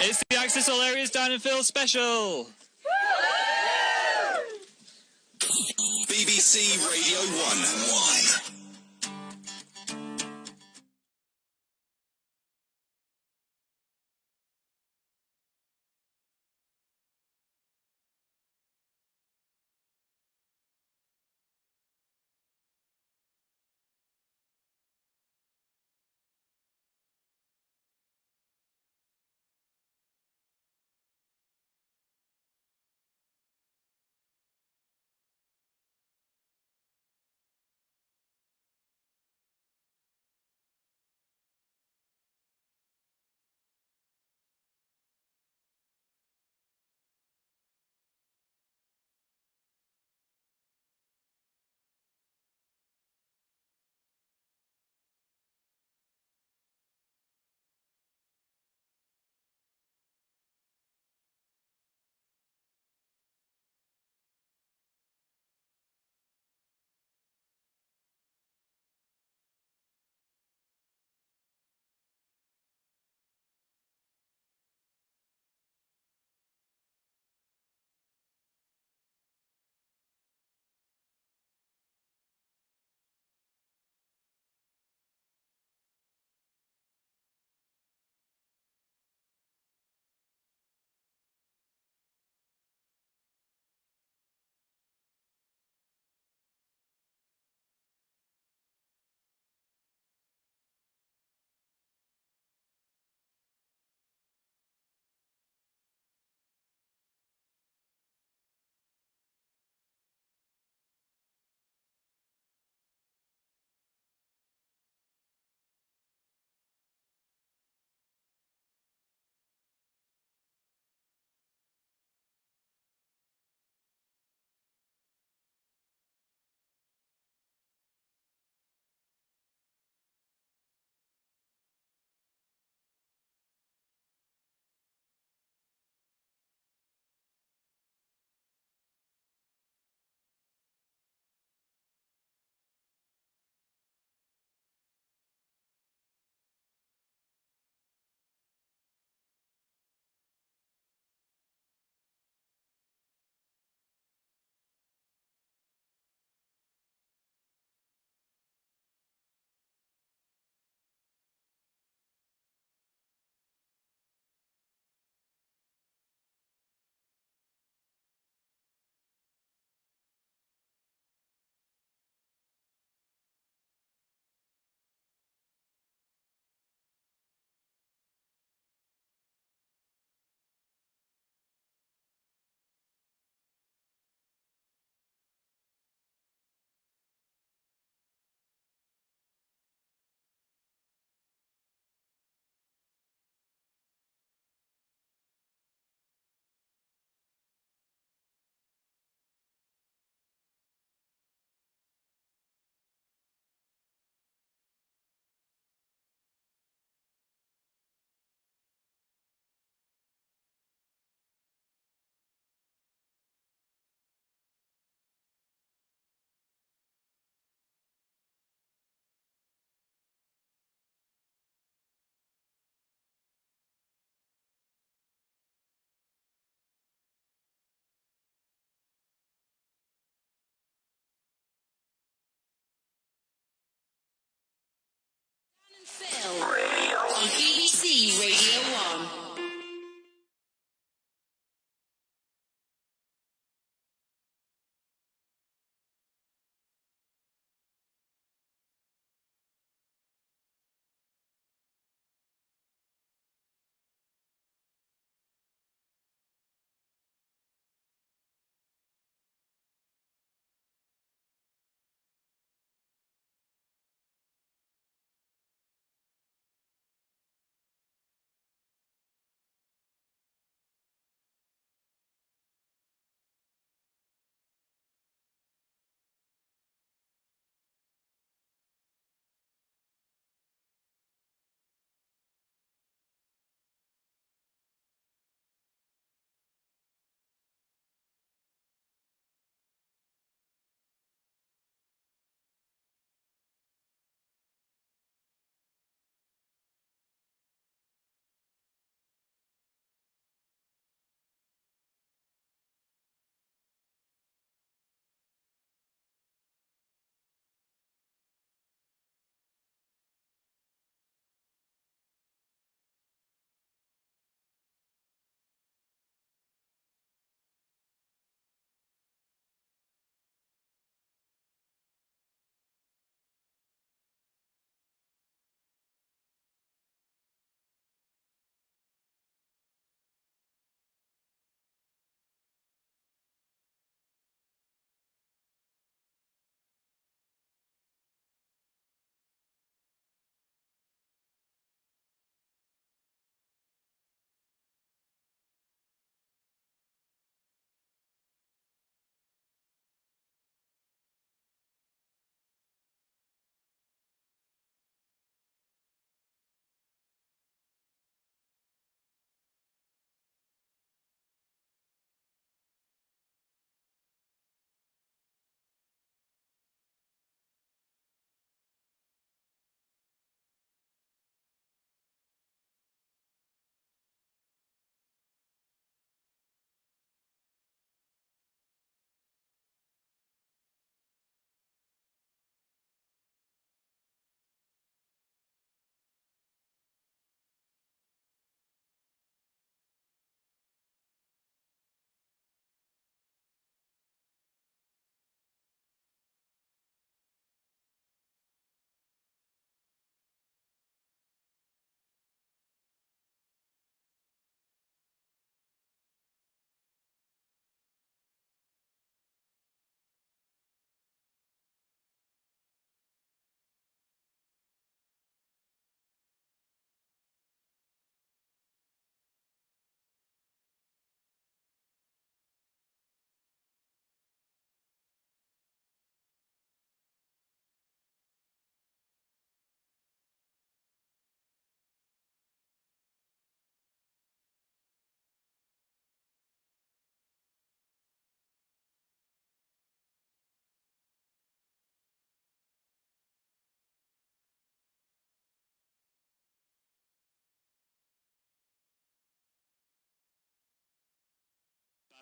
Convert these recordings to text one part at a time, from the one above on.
It's the Access All Areas Dan and Phil special. BBC Radio 1.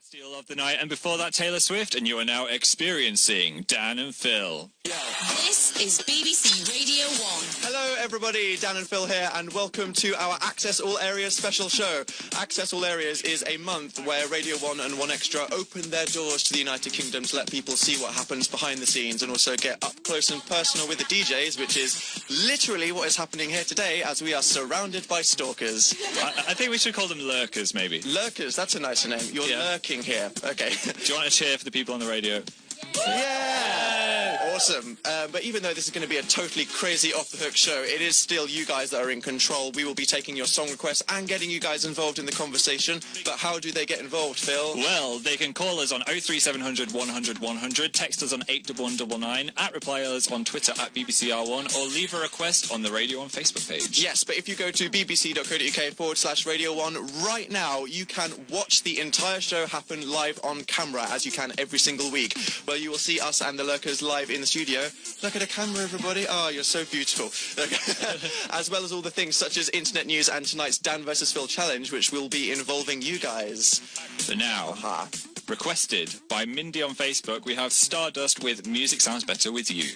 Bastille of the night, and before that Taylor Swift, and you are now experiencing Dan and Phil. This is BBC Radio 1. Hello everybody, Dan and Phil here, and welcome to our Access All Areas special show. Access All Areas is a month where Radio 1 and 1Extra open their doors to the United Kingdom to let people see what happens behind the scenes and also get up close and personal with the DJs, which is literally what is happening here today as we are surrounded by stalkers. I think we should call them lurkers, maybe. Lurkers, that's a nicer name. You're lurking here. Okay. Do you want to cheer for the people on the radio? Yeah! Awesome. But even though this is going to be a totally crazy off-the-hook show, it is still you guys that are in control. We will be taking your song requests and getting you guys involved in the conversation. But how do they get involved, Phil? Well, they can call us on 03700 100 100, text us on 81199, reply us on Twitter at BBCR1, or leave a request on the Radio 1 Facebook page. Yes, but if you go to bbc.co.uk/Radio 1 right now, you can watch the entire show happen live on camera, as you can every single week, where you will see us and the lurkers live in the studio. Look at the camera, everybody. Oh, you're so beautiful. As well as all the things such as internet news and tonight's Dan vs. Phil challenge, which will be involving you guys. So now, requested by Mindy on Facebook, we have Stardust with Music Sounds Better With You.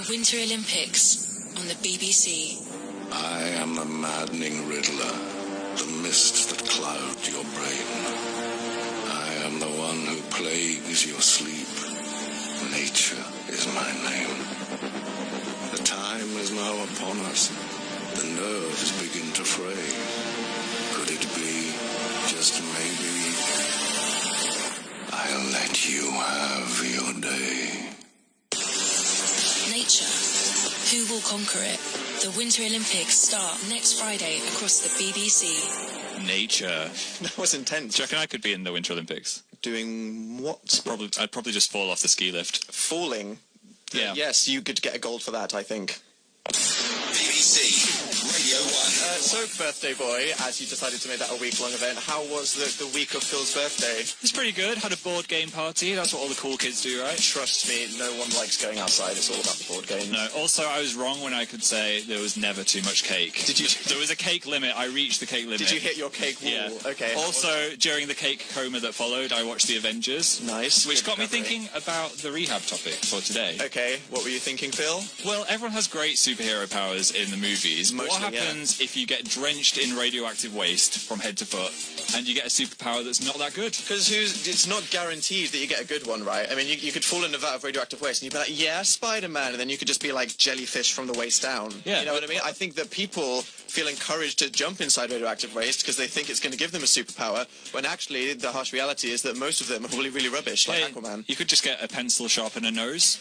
the Winter Olympics on the BBC. I am the maddening riddler, the mist that clouds your brain. I am the one who plagues your sleep. Nature is my name. The time is now upon us. The nerves begin to fray. Could it be, just maybe, I'll let you have your day. Nature. Who will conquer it? The Winter Olympics start next Friday across the BBC. Nature. That was intense. Do you reckon I could be in the Winter Olympics? Doing what? I'd probably just fall off the ski lift. Falling. Yeah. Yes, you could get a gold for that, I think. BBC Radio 1. So, birthday boy, as you decided to make that a week-long event, how was the week of Phil's birthday? It's pretty good. Had a board game party. That's what all the cool kids do, right? Trust me, no one likes going outside. It's all about the board games. No. Also, I was wrong when I could say there was never too much cake. Did you? There was a cake limit. I reached the cake limit. Did you hit your cake wall? Yeah. Okay. Also, during the cake coma that followed, I watched The Avengers. Nice. Which Good got me recovery. thinking about the rehab topic for today. Okay, what were you thinking, Phil? Well, everyone has great superhero powers in the movies. But what Mostly, yeah. happens if you get drenched in radioactive waste from head to foot and you get a superpower that's not that good? Because it's not guaranteed that you get a good one, right? I mean, you could fall in a vat of radioactive waste and you'd be like, yeah, Spider-Man, and then you could just be like jellyfish from the waist down. Yeah. You know what I mean? I think that people feel encouraged to jump inside radioactive waste because they think it's going to give them a superpower, when actually the harsh reality is that most of them are really, really rubbish, like Hey, Aquaman. you could just get a pencil sharpener nose.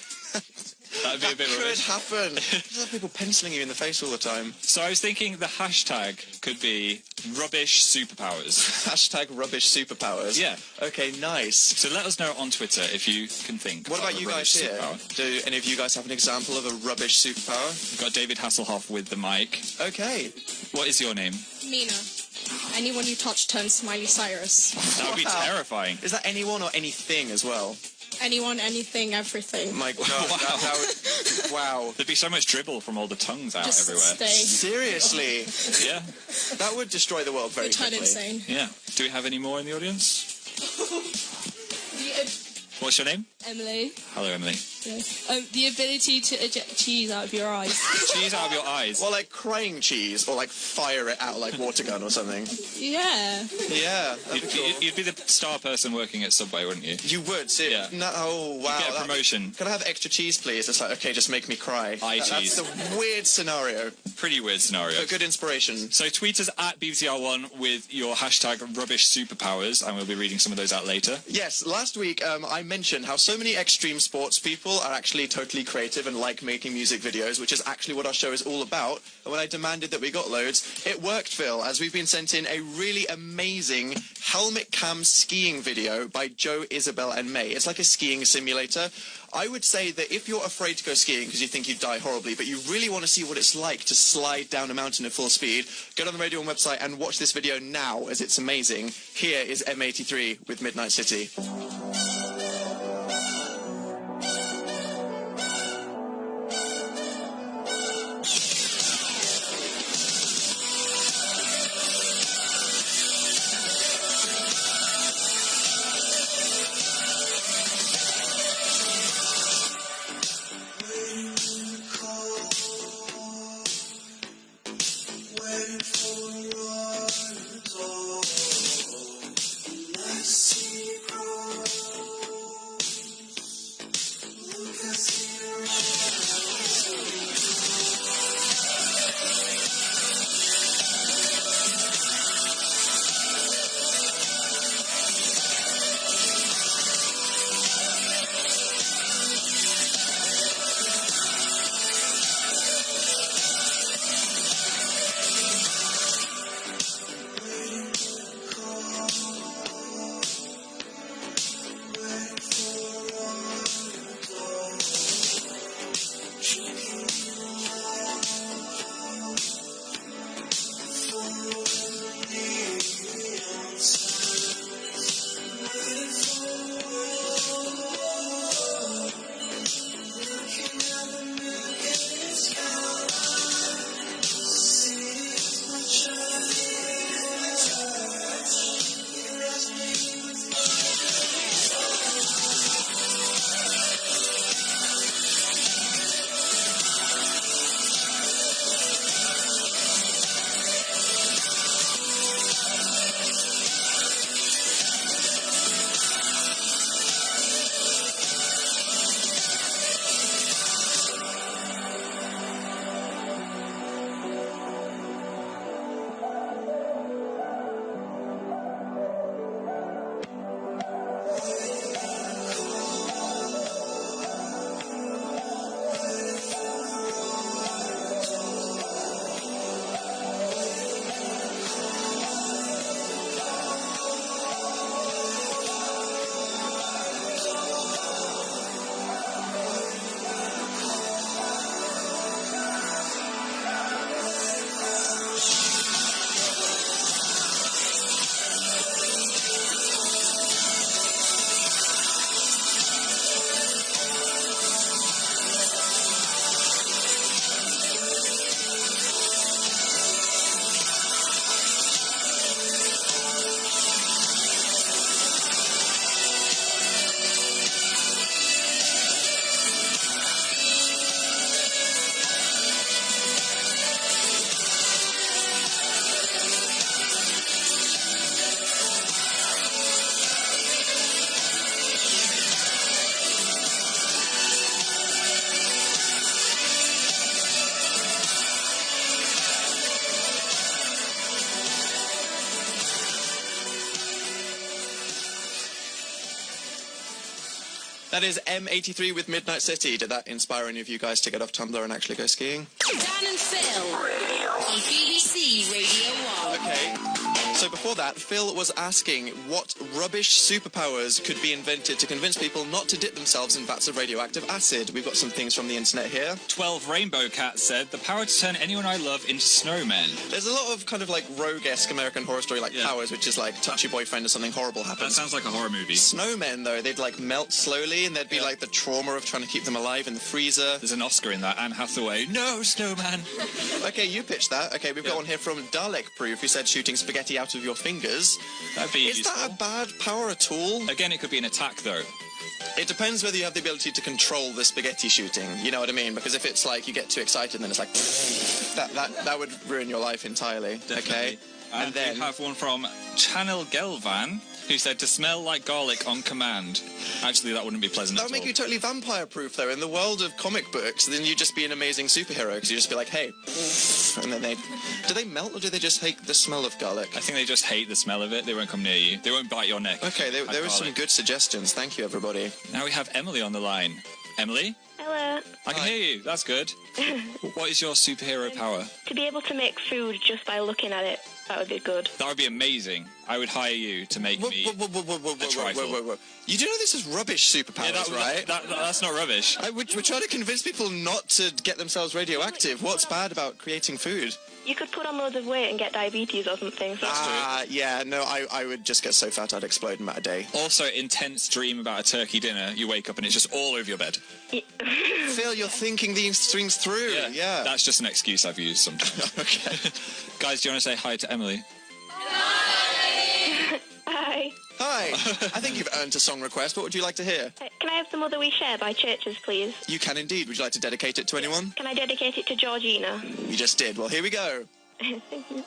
That'd be a bit Could rubbish. happen. There's a lot of people penciling you in the face all the time. So I was thinking the hashtag could be rubbish superpowers. Hashtag rubbish superpowers. Yeah. Okay, nice. So let us know on Twitter if you can think. What of about a you guys rubbish here? superpower. Do any of you guys have an example of a rubbish superpower? We've got David Hasselhoff with the mic. Okay. What is your name? Mina. Anyone you touch turns Smiley Cyrus. That would be Wow. terrifying. Is that anyone or anything as well? Anyone, anything, everything. My God. Wow. that would, wow. There'd be so much dribble from all the tongues out Just everywhere. stay. Seriously. Yeah, That would destroy the world very You turn quickly. insane. yeah. Do we have any more in the audience? What's your name? Emily. Hello, Emily. The ability to eject cheese out of your eyes. Cheese out of your eyes. Or like crying cheese, or like fire it out like water gun or something. Yeah. Yeah, that'd be You'd, cool. you'd be the star person working at Subway, wouldn't you? You would, see. Yeah. No, oh, wow. Get a that- promotion. Can I have extra cheese, please? It's like, okay, just make me cry. That's cheese. the weird scenario, Pretty weird scenario. but good inspiration. So tweet us at BBCR1 with your hashtag rubbish superpowers, and we'll be reading some of those out later. Yes, last week I mentioned how so many extreme sports people are actually totally creative and like making music videos, which is actually what our show is all about. And when I demanded that we got loads, it worked, Phil, as we've been sent in a really amazing helmet cam skiing video by Joe, Isabel and May. It's like a skiing simulator. I would say that if you're afraid to go skiing because you think you'd die horribly, but you really want to see what it's like to slide down a mountain at full speed, go to the Radio 1 website and watch this video now, as it's amazing. Here is M83 with Midnight City. That is M83 with Midnight City. Did that inspire any of you guys to get off Tumblr and actually go skiing? Dan and Phil on BBC Radio 1. Okay. So before that, Phil was asking what rubbish superpowers could be invented to convince people not to dip themselves in vats of radioactive acid. We've got some things from the internet here. 12 Rainbow Cat said, the power to turn anyone I love into snowmen. There's a lot of kind of like rogue-esque American Horror Story like powers, which is like touch your boyfriend or something horrible happens. That sounds like a horror movie. Snowmen, though, they'd like melt slowly and there'd be like the trauma of trying to keep them alive in the freezer. There's an Oscar in that, Anne Hathaway. No, snowman! Okay, you pitched that. Okay, we've got one here from Dalek Proof, who said shooting spaghetti out of your fingers. That'd be Is useful. that a bad power at all? Again, it could be an attack, though. It depends whether you have the ability to control the spaghetti shooting, you know what I mean? Because if it's like you get too excited and then it's like that would ruin your life entirely. Definitely. Okay? And then we have one from Channel Gelvan, who said to smell like garlic on command. Actually, that wouldn't be pleasant That at would make all. you totally vampire-proof, though. In the world of comic books, then you'd just be an amazing superhero, because you'd just be like, hey, and then do they melt, or do they just hate the smell of garlic? I think they just hate the smell of it. They won't come near you. They won't bite your neck. Okay, there like were some garlic. good suggestions. Thank you, everybody. Now we have Emily on the line. Emily? Hello. I can hear you. That's good. What is your superhero power? To be able to make food just by looking at it, that would be good. That would be amazing. I would hire you to make me a trifle. Whoa. You do know this is rubbish superpowers, right? That's not rubbish. We're trying to convince people not to get themselves radioactive. What's bad about creating food? You could put on loads of weight and get diabetes or something. So. Yeah, no, I would just get so fat I'd explode in about a day. Also, intense dream about a turkey dinner. You wake up and it's just all over your bed. Phil, you're thinking these things through. Yeah. That's just an excuse I've used sometimes. Okay. Guys, do you want to say hi to Emily? Hi. Hi. I think you've earned a song request. What would you like to hear? Can I have Some Other We Share by Churches, please? You can indeed. Would you like to dedicate it to anyone? Can I dedicate it to Georgina? You just did. Well, here we go. Thank you.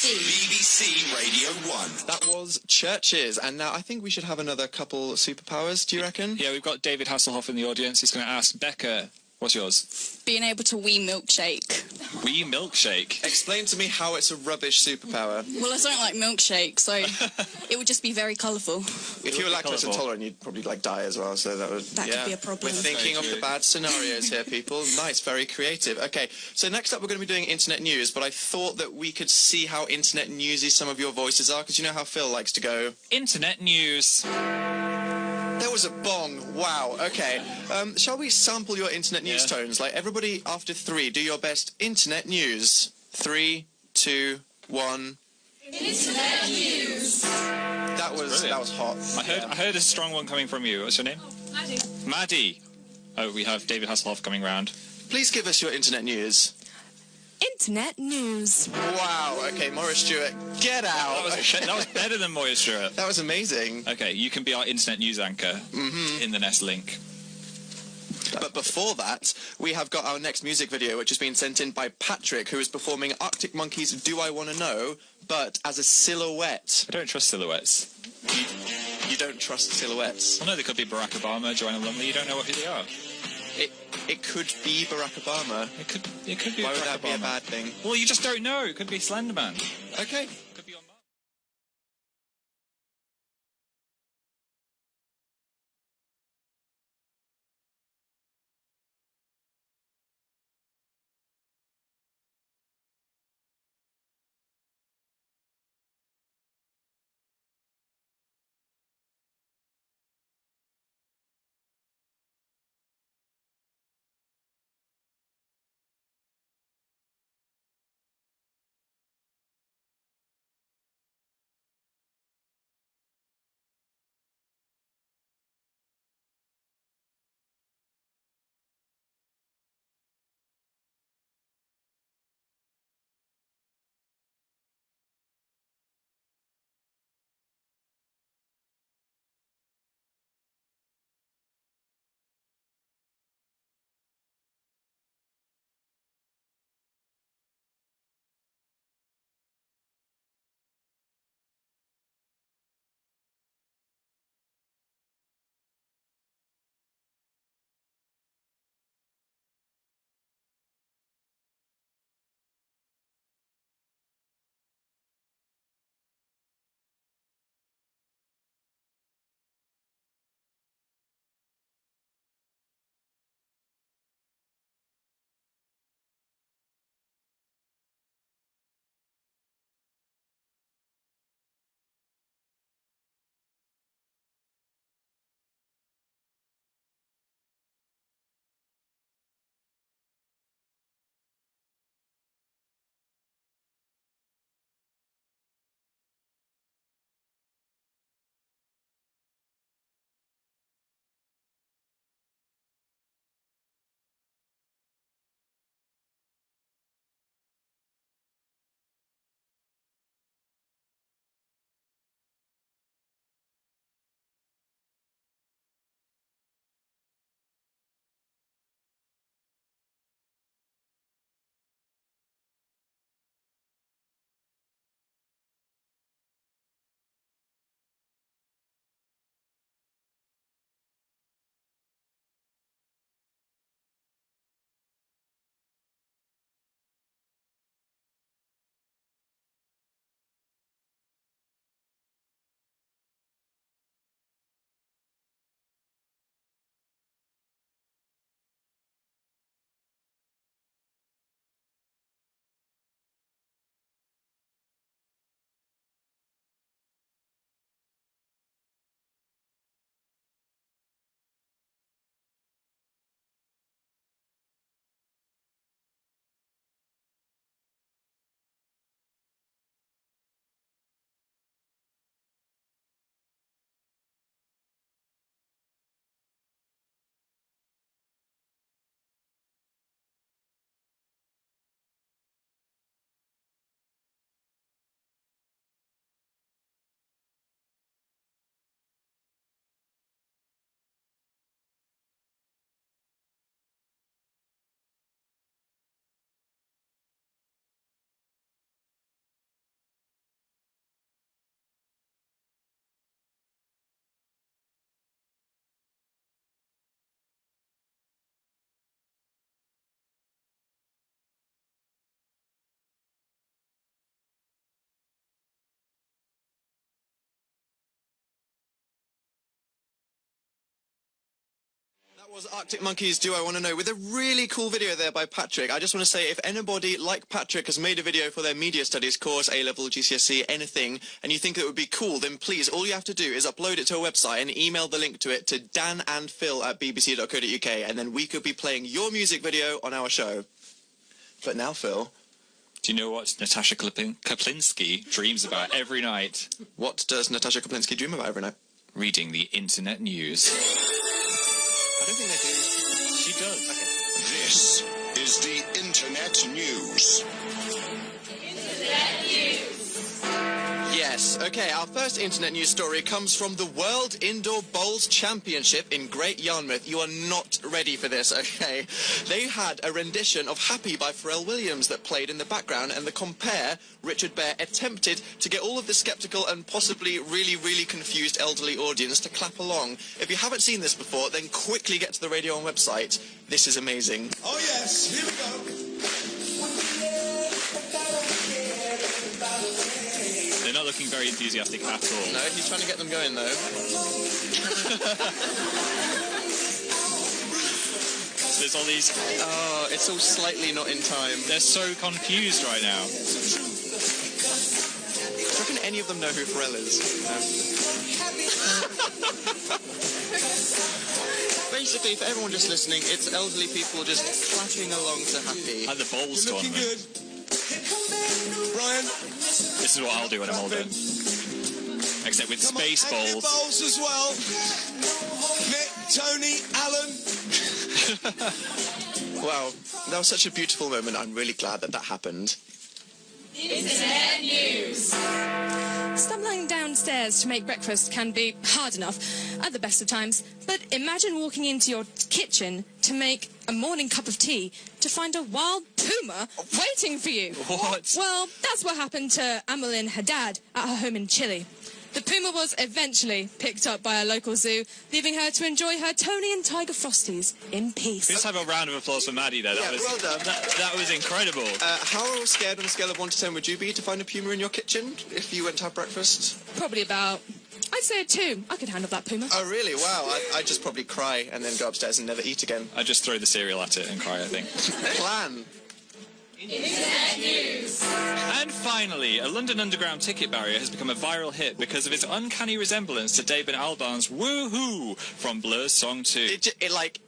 BBC Radio 1. That was Churches, and now I think we should have another couple superpowers, do you reckon? Yeah, we've got David Hasselhoff in the audience. He's going to ask Becca, what's yours? Being able to wee milkshake. Wee milkshake. Explain to me how it's a rubbish superpower. Well, I don't like milkshake, so it would just be very colourful. If you were would be lactose colourful. intolerant, you'd probably die as well. So that would That could be a problem. We're thinking of Very the true. bad scenarios here, people. Nice, very creative. Okay, so next up we're going to be doing internet news, but I thought that we could see how internet newsy some of your voices are, because you know how Phil likes to go. Internet news. There was a bong. Wow. Okay. Shall we sample your internet news Yeah. tones? Like everybody, after 3, do your best internet news. 3, 2, 1. Internet news. That was hot. I heard a strong one coming from you. What's your name? Maddie. Maddie. Oh, we have David Hasselhoff coming round. Please give us your internet news. Internet news. Wow. Okay, Maurice Stewart, get out. That was better than Moya Stewart. That was amazing. Okay, you can be our internet news anchor in the Nest link. But before that, we have got our next music video, which has been sent in by Patrick, who is performing Arctic Monkeys' Do I Wanna Know, but as a silhouette. I don't trust silhouettes. You don't trust silhouettes. Well, no, they could be Barack Obama, Joanna Lumley. You don't know who they are. It could be Barack Obama. It could be Why Barack would that be a Obama. bad thing? Well, you just don't know. It could be Slenderman. Okay. That was Arctic Monkeys, Do I Want to Know, with a really cool video there by Patrick. I just want to say, if anybody like Patrick has made a video for their media studies course, A-level, GCSE, anything, and you think it would be cool, then please, all you have to do is upload it to a website and email the link to it to danandphil@bbc.co.uk, and then we could be playing your music video on our show. But now, Phil... Do you know what Natasha Kaplinsky dreams about every night? What does Natasha Kaplinsky dream about every night? Reading the internet news. I don't think they do. She does. Okay. This is the Internet News. Yes, okay, our first internet news story comes from the World Indoor Bowls Championship in Great Yarmouth. You are not ready for this, okay? They had a rendition of Happy by Pharrell Williams that played in the background, and the compere, Richard Bear, attempted to get all of the sceptical and possibly really, really confused elderly audience to clap along. If you haven't seen this before, then quickly get to the Radio 1 website. This is amazing. Oh yes, here we go. They're not looking very enthusiastic at all. No, he's trying to get them going, though. There's all these... Oh, it's all slightly not in time. They're so confused right now. Do you reckon any of them know who Pharrell is? No. Basically, for everyone just listening, it's elderly people just clapping along to Happy. And the bowls tournament. Brian, This is what I'll do when I'm older. Except with space and your bowls. bowls as well. Nick, Tony, Alan. Wow, that was such a beautiful moment. I'm really glad that happened. Stumbling downstairs to make breakfast can be hard enough at the best of times, but imagine walking into your kitchen to make a morning cup of tea to find a wild puma waiting for you. What? Well, that's what happened to Amelin Haddad at her home in Chile. The puma was eventually picked up by a local zoo, leaving her to enjoy her Tony and Tiger Frosties in peace. Let's have a round of applause for Maddie there. Yeah, well done. That was incredible. How scared on a scale of 1 to 10 would you be to find a puma in your kitchen if you went to have breakfast? Probably about, I'd say a 2. I could handle that puma. Oh, really? Wow. I'd just probably cry and then go upstairs and never eat again. I just throw the cereal at it and cry, I think. Plan. And finally, a London Underground ticket barrier has become a viral hit because of its uncanny resemblance to David Albarn's Woohoo from Blur's Song 2.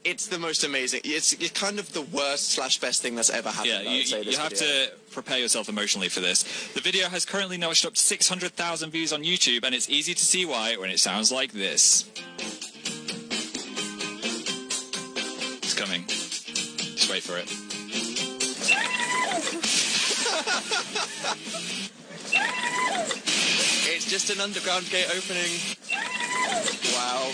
It's the most amazing. It's kind of the worst/best thing that's ever happened. Yeah, you have to prepare yourself emotionally for this. The video has currently notched up 600,000 views on YouTube, and it's easy to see why when it sounds like this. It's coming. Just wait for it. It's just an underground gate opening. Wow.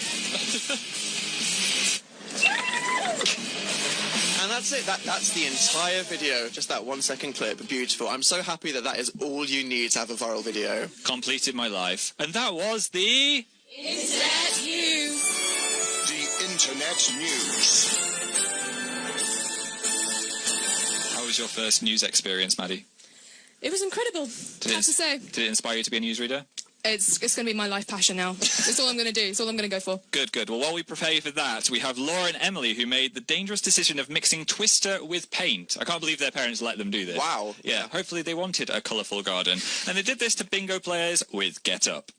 And that's it. That's the entire video. Just that 1 second clip. Beautiful. I'm so happy that is all you need to have a viral video. Completed my life. And that was the... Internet News. The Internet News. How was your first news experience, Maddie? It was incredible, I have to say. Did it inspire you to be a newsreader? It's going to be my life passion now. It's all I'm going to do. It's all I'm going to go for. Good, good. Well, while we prepare you for that, we have Laura and Emily, who made the dangerous decision of mixing Twister with paint. I can't believe their parents let them do this. Wow. Yeah, hopefully they wanted a colourful garden. And they did this to bingo players with Get Up.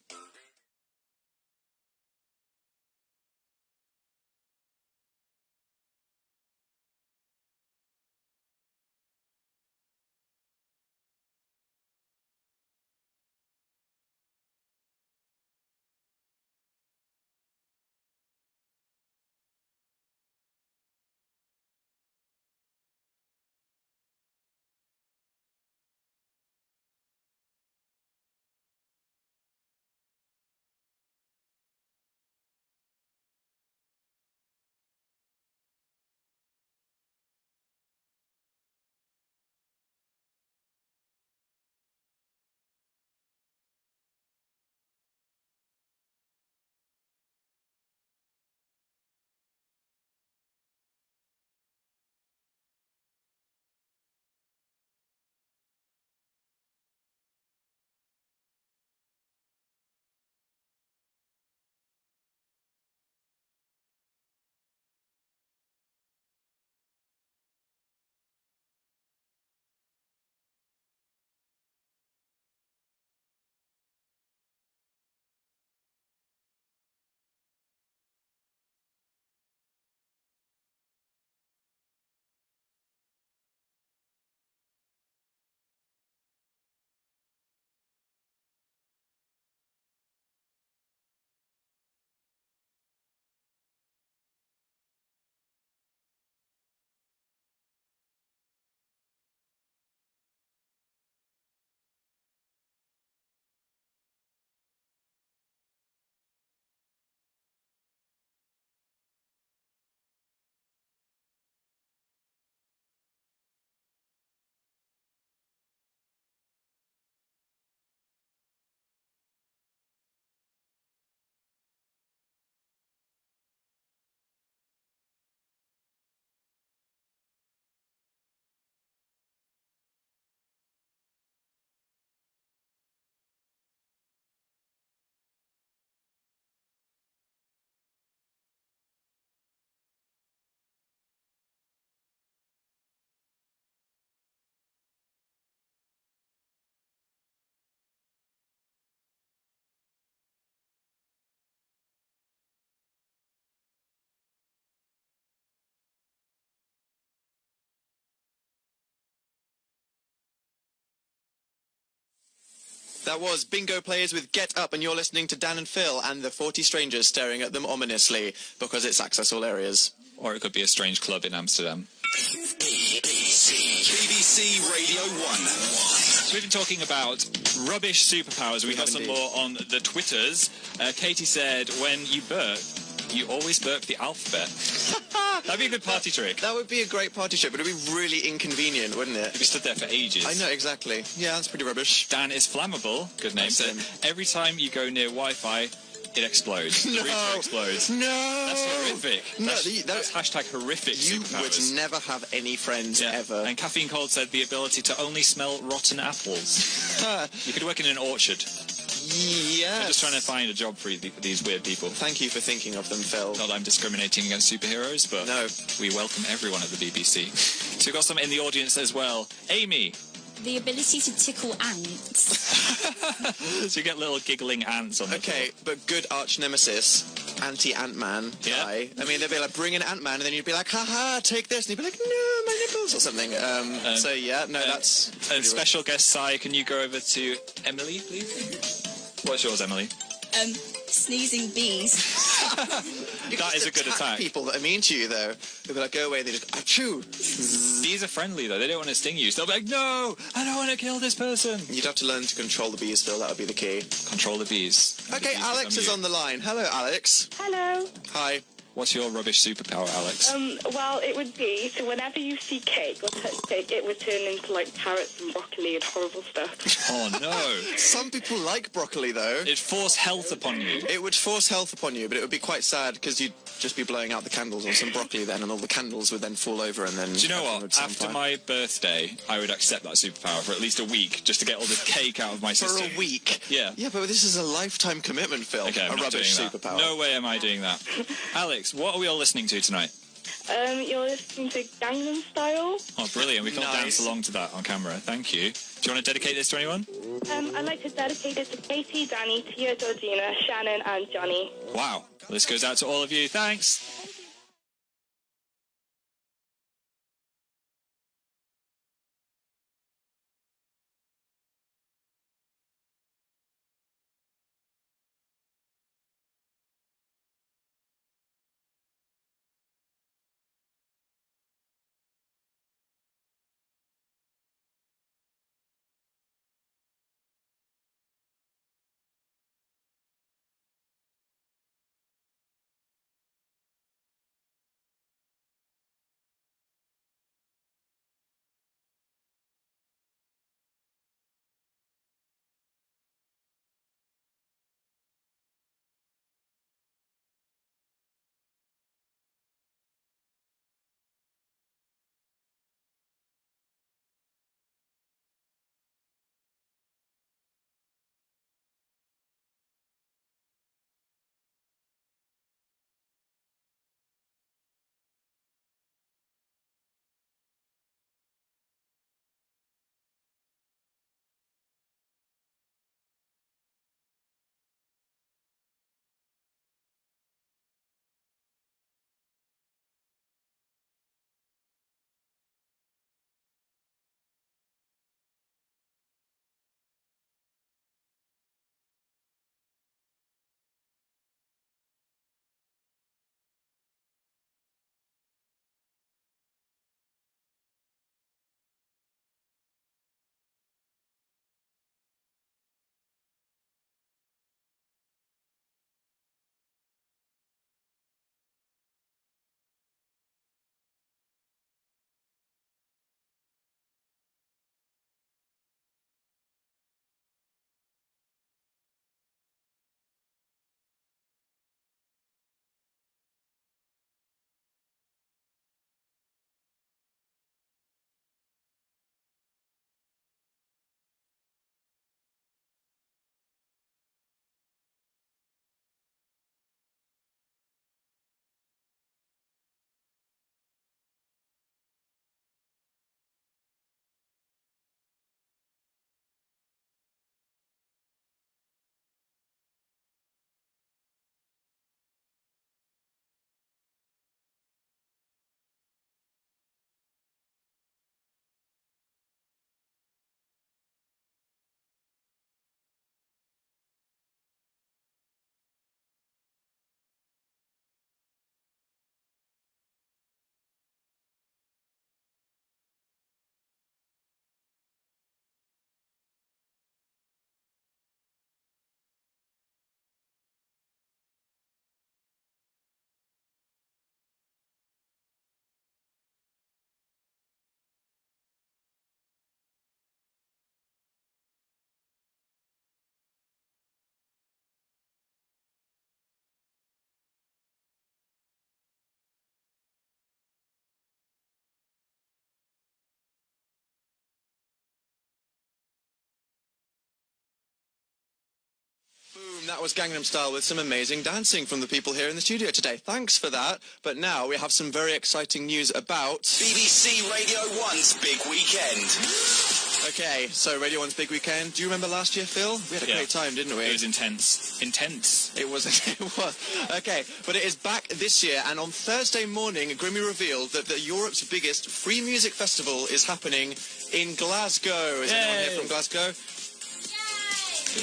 That was Bingo Players with Get Up, and you're listening to Dan and Phil and the 40 strangers staring at them ominously because it's Access All Areas. Or it could be a strange club in Amsterdam. BBC Radio 1. So we've been talking about rubbish superpowers. We have some indeed. more on the Twitters. Katie said, when you burp, you always burp the alphabet. That'd be a good party trick. That would be a great party trick, but it'd be really inconvenient, wouldn't it? You'd be stood there for ages. I know, exactly. Yeah, that's pretty rubbish. Dan is flammable. Good name. So every time you go near Wi-Fi, it explodes. The router explodes. No! That's horrific. No, That's hashtag horrific You superpowers. would never have any friends ever. And Caffeine Cold said the ability to only smell rotten apples. You could work in an orchard. Yes. I'm just trying to find a job for these weird people. Thank you for thinking of them, Phil. Not that I'm discriminating against superheroes, but No. we welcome everyone at the BBC. So we've got some in the audience as well. Amy. The ability to tickle ants. So you get little giggling ants on the Okay, but good arch nemesis, anti-Ant-Man guy. I mean, they'd be like, bring in Ant-Man, and then you'd be like, haha, take this. And he'd be like, no, my nipples, or something. So, yeah, no, that's... And special guest Sai, can you go over to Emily, please? What's yours, Emily? Sneezing bees. That is a good attack. People that are mean to you, though, they'll be like, go away, and they just, achoo. Bees are friendly, though. They don't want to sting you. So they'll be like, no, I don't want to kill this person. You'd have to learn to control the bees, Phil. That would be the key. Control the bees. Okay, Alex is on the line. Hello, Alex. Hello. Hi. What's your rubbish superpower, Alex? Well, it would be, so whenever you see cake or touch cake, it would turn into, like, carrots and broccoli and horrible stuff. Oh, no. Some people like broccoli, though. It'd force health upon you. It would force health upon you, but it would be quite sad because you'd just be blowing out the candles on some broccoli then, and all the candles would then fall over, and then... Do you know everyone would what? sound After fine. my birthday, I would accept that superpower for at least a week, just to get all this cake out of my For system. a week? Yeah. Yeah, but this is a lifetime commitment, Phil. Okay, I'm a not rubbish doing that. superpower. No way am I doing that. Alex, what are we all listening to tonight? You're listening to Gangnam Style. Oh, brilliant. We can all Nice. dance along to that on camera. Thank you. Do you want to dedicate this to anyone? I'd like to dedicate it to Katie, Danny, Tia, Georgina, Shannon, and Johnny. Wow. This goes out to all of you. Thanks. That was Gangnam Style with some amazing dancing from the people here in the studio today. Thanks for that. But now we have some very exciting news about... BBC Radio 1's Big Weekend. Okay, so Radio 1's Big Weekend. Do you remember last year, Phil? We had a great time, didn't we? It was intense. Intense. It was. It was. Okay, but it is back this year, and on Thursday morning, Grimmy revealed that Europe's biggest free music festival is happening in Glasgow. Is anyone here from Glasgow?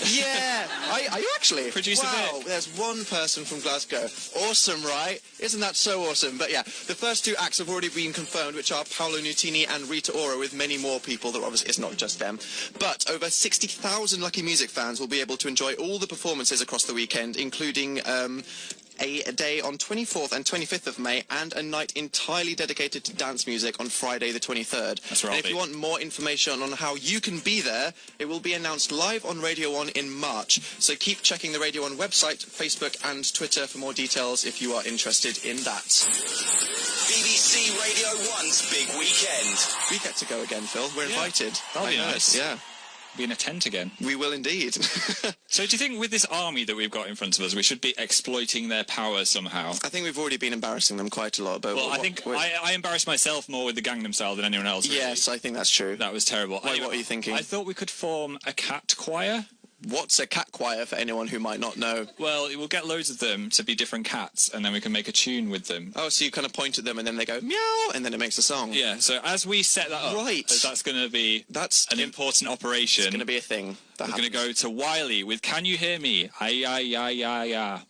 Yeah. Are you actually? Producer wow, Vic. There's one person from Glasgow. Awesome, right? Isn't that so awesome? But yeah, the first two acts have already been confirmed, which are Paolo Nutini and Rita Ora, with many more people. That obviously it's not just them. But over 60,000 Lucky Music fans will be able to enjoy all the performances across the weekend, including a day on 24th and 25th of May, and a night entirely dedicated to dance music on Friday the 23rd. That's right. And if you want more information on how you can be there, it will be announced live on Radio 1 in March. So keep checking the Radio 1 website, Facebook and Twitter for more details if you are interested in that. BBC Radio 1's Big Weekend. We get to go again, Phil. We're invited. That'll be nice. Yeah. Be in a tent again. We will indeed. So do you think with this army that we've got in front of us, we should be exploiting their power somehow? I think we've already been embarrassing them quite a lot. But Well, I think I embarrassed myself more with the Gangnam Style than anyone else. Really. Yes, I think that's true. That was terrible. What are you thinking? I thought we could form a cat choir. What's a cat choir for anyone who might not know? Well, we'll get loads of them to be different cats, and then we can make a tune with them. Oh, so you kind of point at them and then they go meow, and then it makes a song. Yeah, so as we set that up, Right. that's going to be an important operation. It's going to be a thing. We're going to go to Wiley with Can You Hear Me? Ay, ay, ay, ay, ay.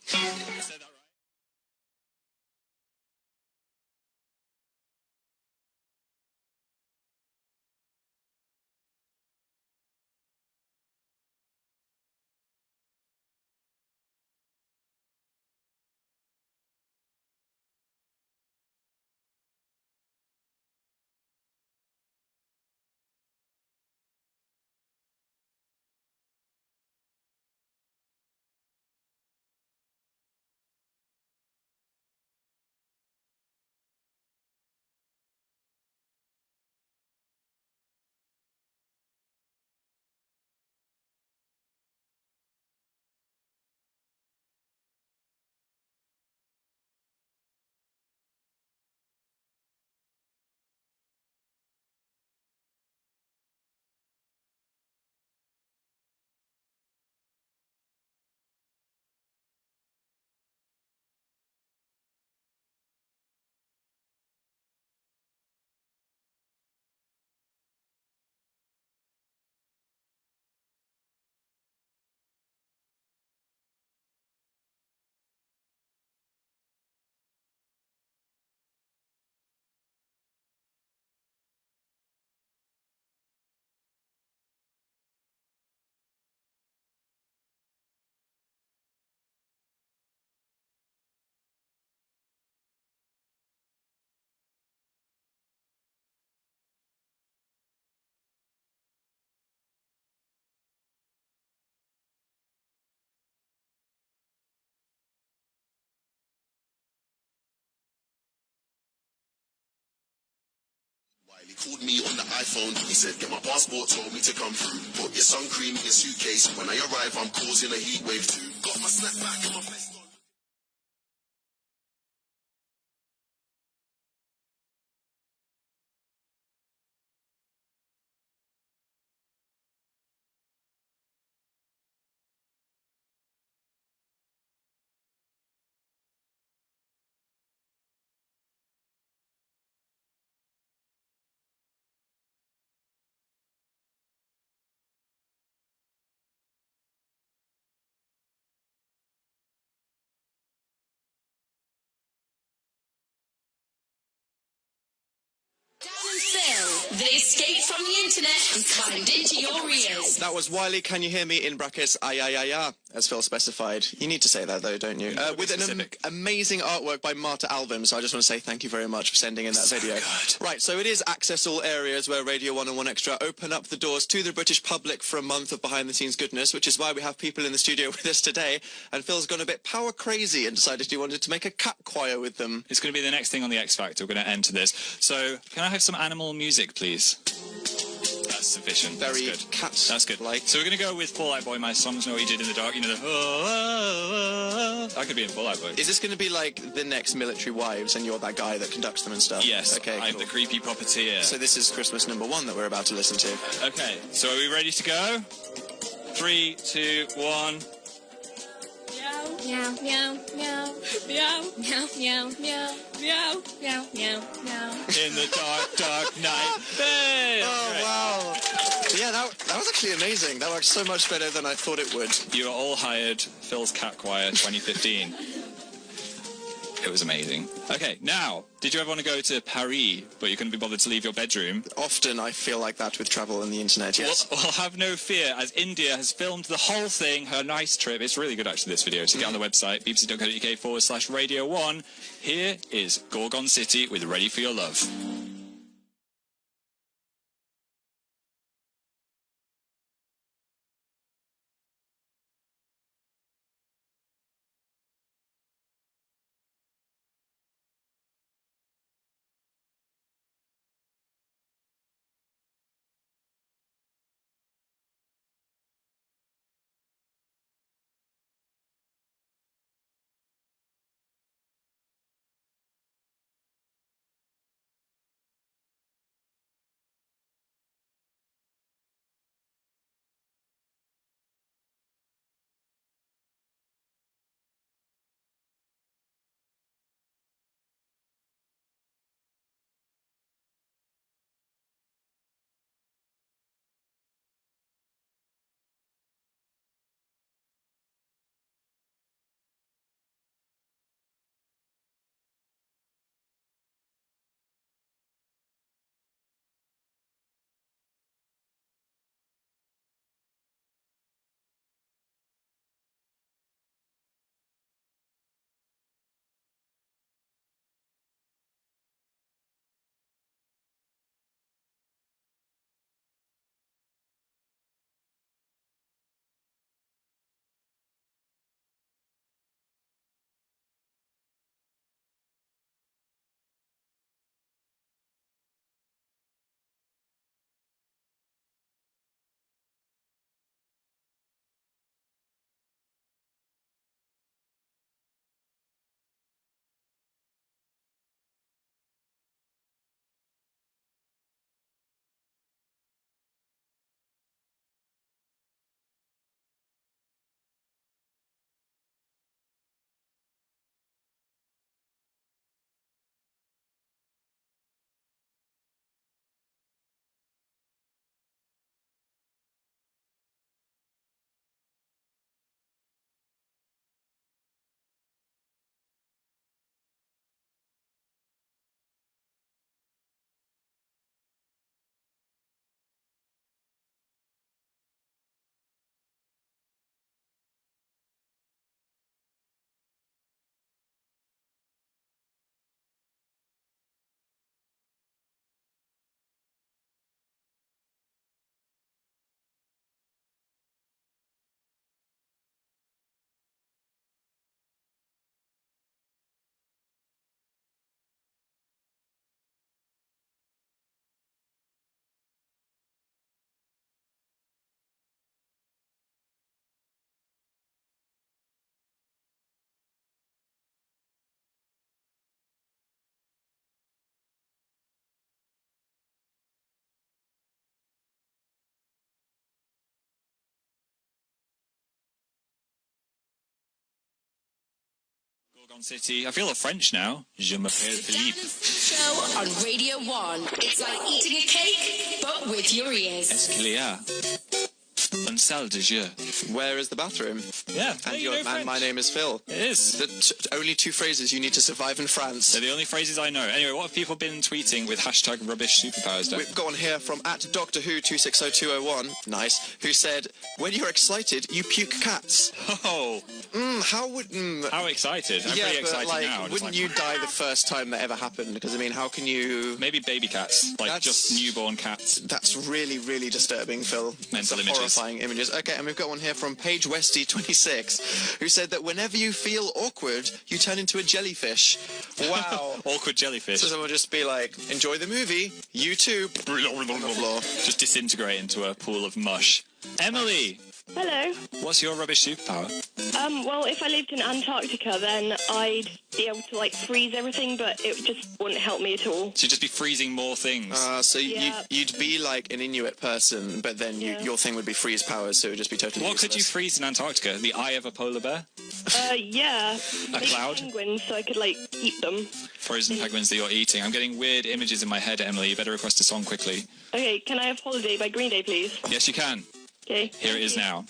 He called me on the iPhone, he said get my passport, told me to come through. Put your sun cream in your suitcase, when I arrive I'm causing a heat wave too. Got my snapback and my vest on. They escaped from the internet and climbed into your ears. That was Wiley, Can You Hear Me? In brackets, ay, ay, ay, ay, as Phil specified. You need to say that, though, don't you? With an amazing artwork by Marta Album, so I just want to say thank you very much for sending in that video. Right, so it is Access All areas where Radio 1 and 1 Extra open up the doors to the British public for a month of behind-the-scenes goodness, which is why we have people in the studio with us today. And Phil's gone a bit power crazy and decided he wanted to make a cat choir with them. It's going to be the next thing on the X Factor. We're going to enter this. So, can I have some animal music, please? That's sufficient. Very That's good. cat. That's good. Like. So we're going to go with Fall Out Boy, My Songs Know What You Did in the Dark. You know, the... That could be in Fall Out Boy. Is this going to be like the next Military Wives and you're that guy that conducts them and stuff? Yes, Okay, I'm cool. the creepy puppeteer. So this is Christmas number 1 that we're about to listen to. Okay, so are we ready to go? 3, 2, 1... Meow, meow, meow, meow, meow, meow, meow, meow, meow, meow, meow. In the dark, dark night. Hey! Oh, wow. Yeah, that was actually amazing. That worked so much better than I thought it would. You are all hired. Phil's Cat Choir 2015. It was amazing. Okay, now, did you ever want to go to Paris, but you couldn't be bothered to leave your bedroom? Often I feel like that with travel and the internet, yes. Well, have no fear, as India has filmed the whole thing, her nice trip. It's really good, actually, this video. So get on the website, bbc.co.uk/Radio 1. Here is Gorgon City with Ready for Your Love. Gorgon City. I feel a French now. Je m'appelle Philippe. Show on Radio 1. It's like eating a cake, but with your ears. Est-ce qu'il y a une salle de jeu? Where is the bathroom? Yeah. And my name is Phil. It is. The only 2 phrases you need to survive in France. They're the only phrases I know. Anyway, what have people been tweeting with hashtag rubbish superpowers? We've got one here from @Doctor Who 260201. Nice. Who said, "When you're excited, you puke cats." Oh. How excited? I'm yeah, pretty but excited like, now. Wouldn't you die the first time that ever happened? Because I mean, how can you? Maybe baby cats, like just newborn cats. That's really, really disturbing, Phil. Mental Some images. horrifying images. Okay, and we've got one here from Paige Westy 26. 86, who said that whenever you feel awkward, you turn into a jellyfish. Wow. Awkward jellyfish. So someone will just be like, enjoy the movie, you too, on the floor. Just disintegrate into a pool of mush. Emily, Hello. what's your rubbish superpower? Well, if I lived in Antarctica, then I'd be able to, like, freeze everything, but it just wouldn't help me at all. So you'd just be freezing more things. So Yeah. you'd be like an Inuit person, but then your thing would be freeze powers, so it would just be totally What useless. could you freeze in Antarctica? The eye of a polar bear? Yeah. Maybe cloud? penguins, so I could, like, eat them. Frozen penguins that you're eating. I'm getting weird images in my head, Emily. You better request a song quickly. Okay, can I have Holiday by Green Day, please? Yes, you can. Okay. Here it is now.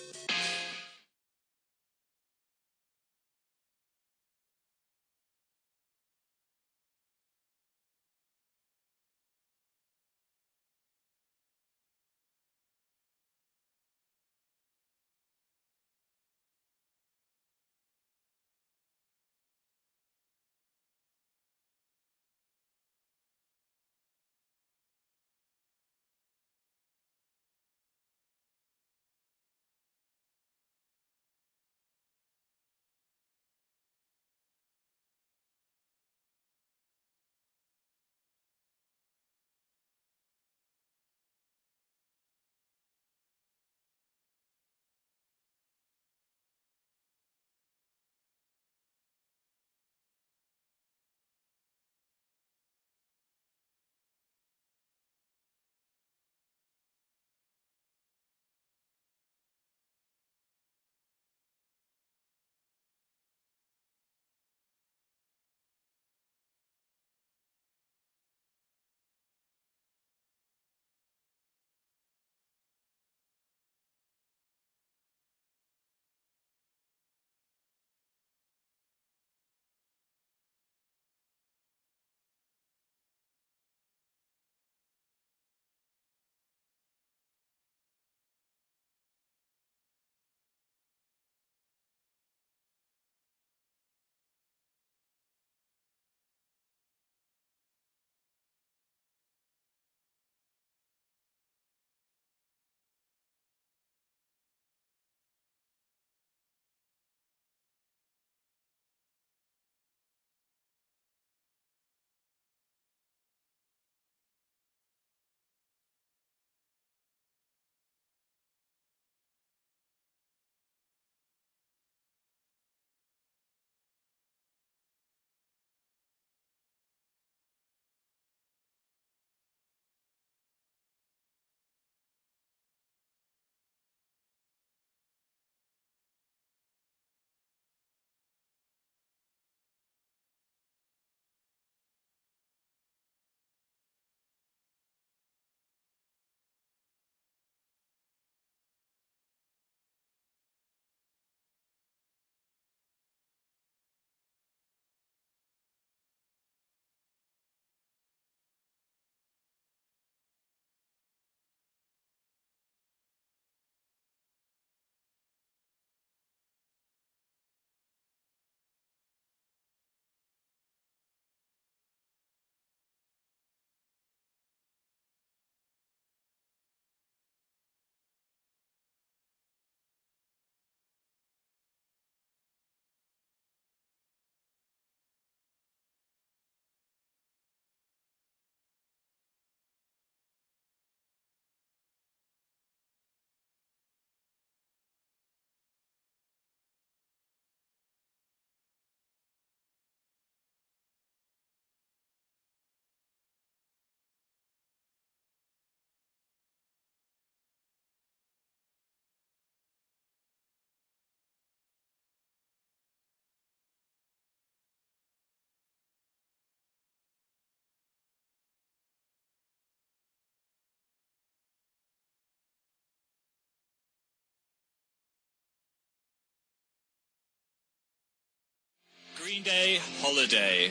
Green Day Holiday.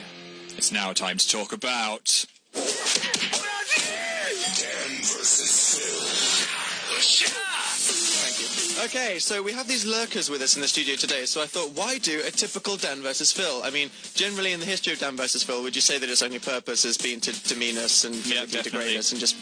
It's now time to talk about... Dan versus Phil. Thank you. Okay, so we have these lurkers with us in the studio today, so I thought, why do a typical Dan versus Phil? I mean, generally in the history of Dan versus Phil, would you say that its only purpose has been to demean us and degrade us and just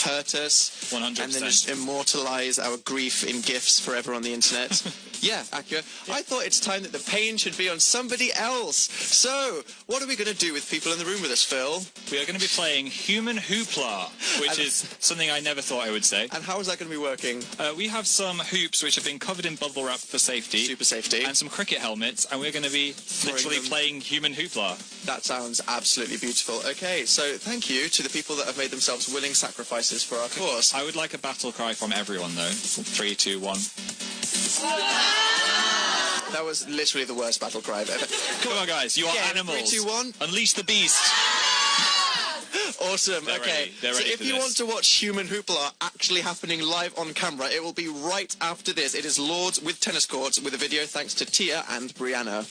hurt us? 100%. And then just immortalize our grief in GIFs forever on the internet? Yeah, accurate. I thought it's time that the pain should be on somebody else. So, what are we going to do with people in the room with us, Phil? We are going to be playing Human Hoopla, which is something I never thought I would say. And how is that going to be working? We have some hoops which have been covered in bubble wrap for safety. Super safety. And some cricket helmets, and we're going to be literally playing Human Hoopla. That sounds absolutely beautiful. Okay, so thank you to the people that have made themselves willing sacrifices for our course. I would like a battle cry from everyone, though. 3, 2, 1. That was literally the worst battle cry I've ever... Come on, guys, you are animals. 3, 2, 1. Unleash the beast. Awesome. They're okay. They're ready so if you want to watch Human Hoopla actually happening live on camera, it will be right after this. It is Lords with tennis courts with a video thanks to Tia and Brianna.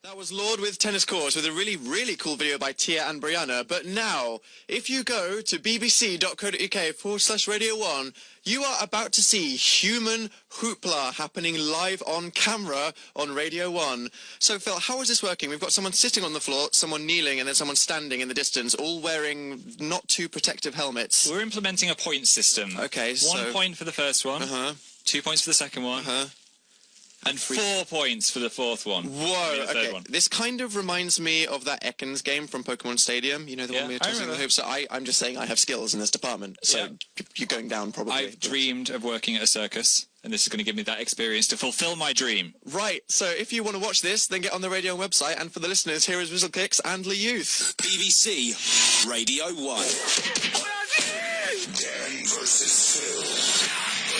That was Lord with tennis courts with a really, really cool video by Tia and Brianna. But now, if you go to bbc.co.uk/Radio 1, you are about to see Human Hoopla happening live on camera on Radio 1. So, Phil, how is this working? We've got someone sitting on the floor, someone kneeling, and then someone standing in the distance, all wearing not too protective helmets. We're implementing a point system. Okay, so... 1 point for the first one, 2 points for the second one, and 4 points for the fourth one. Whoa, okay. One. This kind of reminds me of that Ekans game from Pokemon Stadium. You know, the one we were tossing the hoops. So I'm just saying I have skills in this department. So you're going down, probably. I've dreamed of working at a circus, and this is going to give me that experience to fulfill my dream. Right, so if you want to watch this, then get on the Radio website. And for the listeners, here is Whistleclicks and Lee Youth. BBC Radio 1. Dan versus Phil.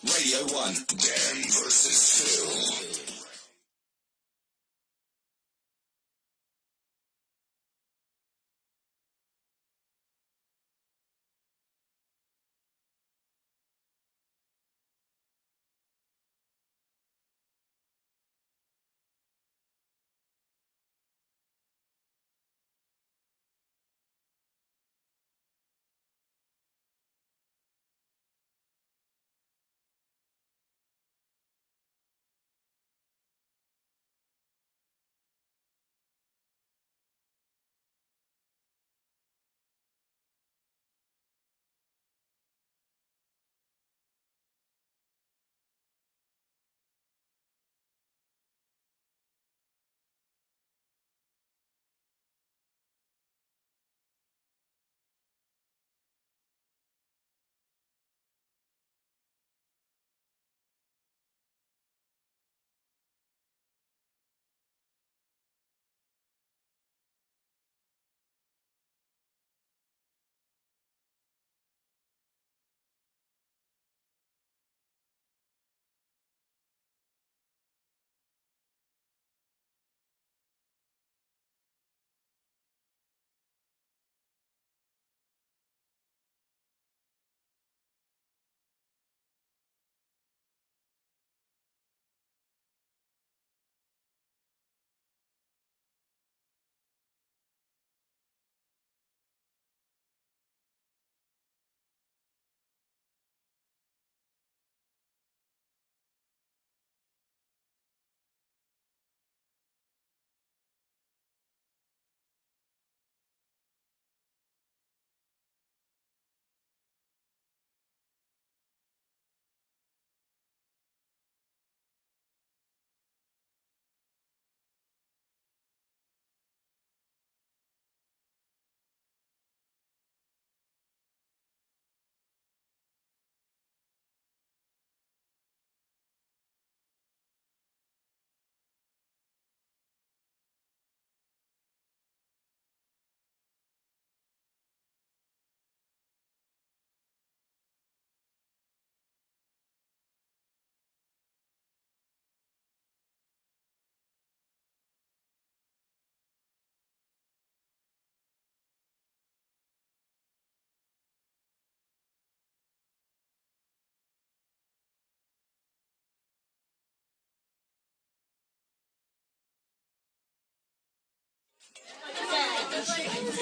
Radio 1. Dan versus Phil.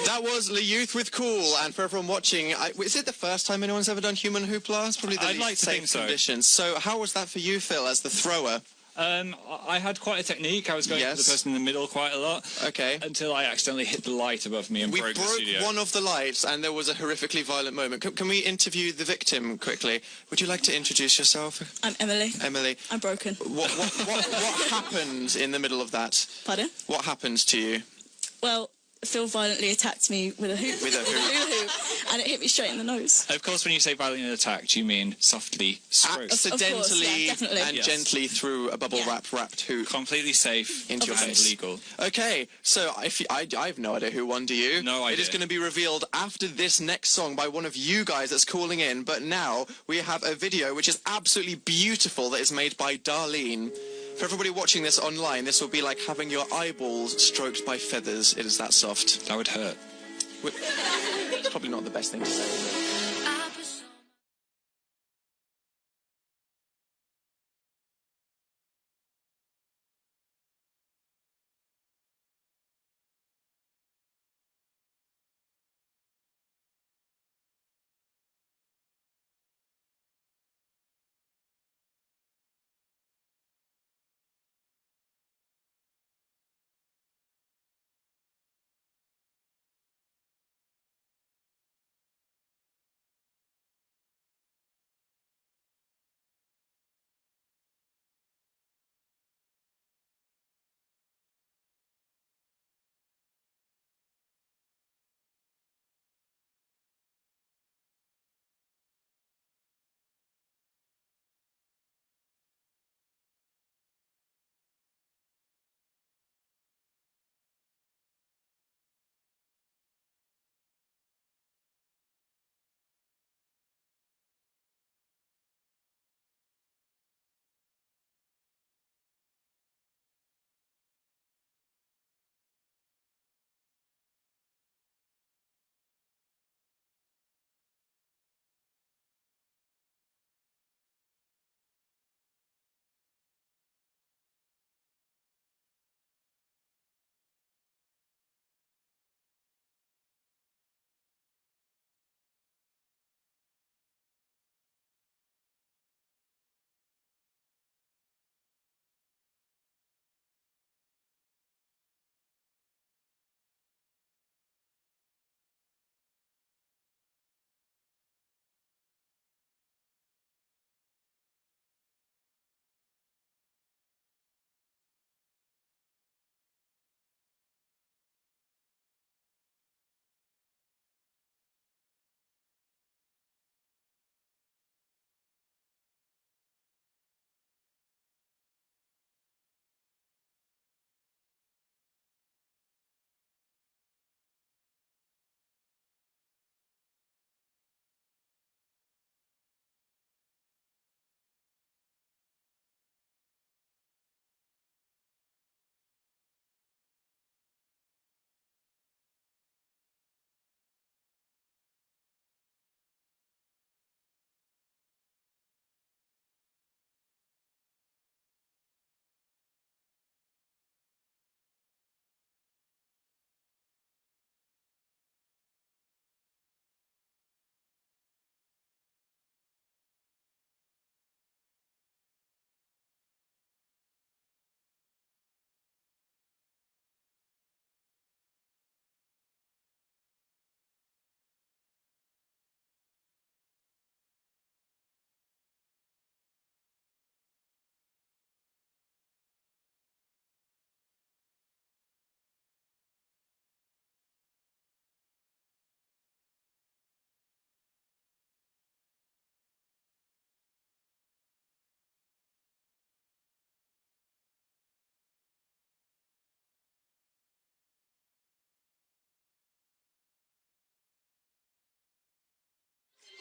That was Le Youth with Cool, and for everyone watching, is it the first time anyone's ever done Human Hoopla? It's probably the I'd like to think so. conditions. So how was that for you, Phil, as the thrower? I had quite a technique. I was going for the person in the middle quite a lot. Okay. Until I accidentally hit the light above me and We broke the studio. one of the lights, and there was a horrifically violent moment. Can we interview the victim quickly? Would you like to introduce yourself? I'm Emily. Emily. I'm broken. What happened in the middle of that? Pardon? What happened to you? Well, Phil violently attacked me with a hoop. With a hoop. hula hoop, and it hit me straight in the nose. Of course, when you say violently attacked, you mean softly stroked. Accidentally definitely. and gently through a bubble wrapped hoop. Completely safe into your and face. legal. Okay, so I have no idea who won, do you? No idea. It is going to be revealed after this next song by one of you guys that's calling in, but now we have a video which is absolutely beautiful that is made by Darlene. For everybody watching this online, this will be like having your eyeballs stroked by feathers. It is that soft. That would hurt. It's probably not the best thing to say, is it?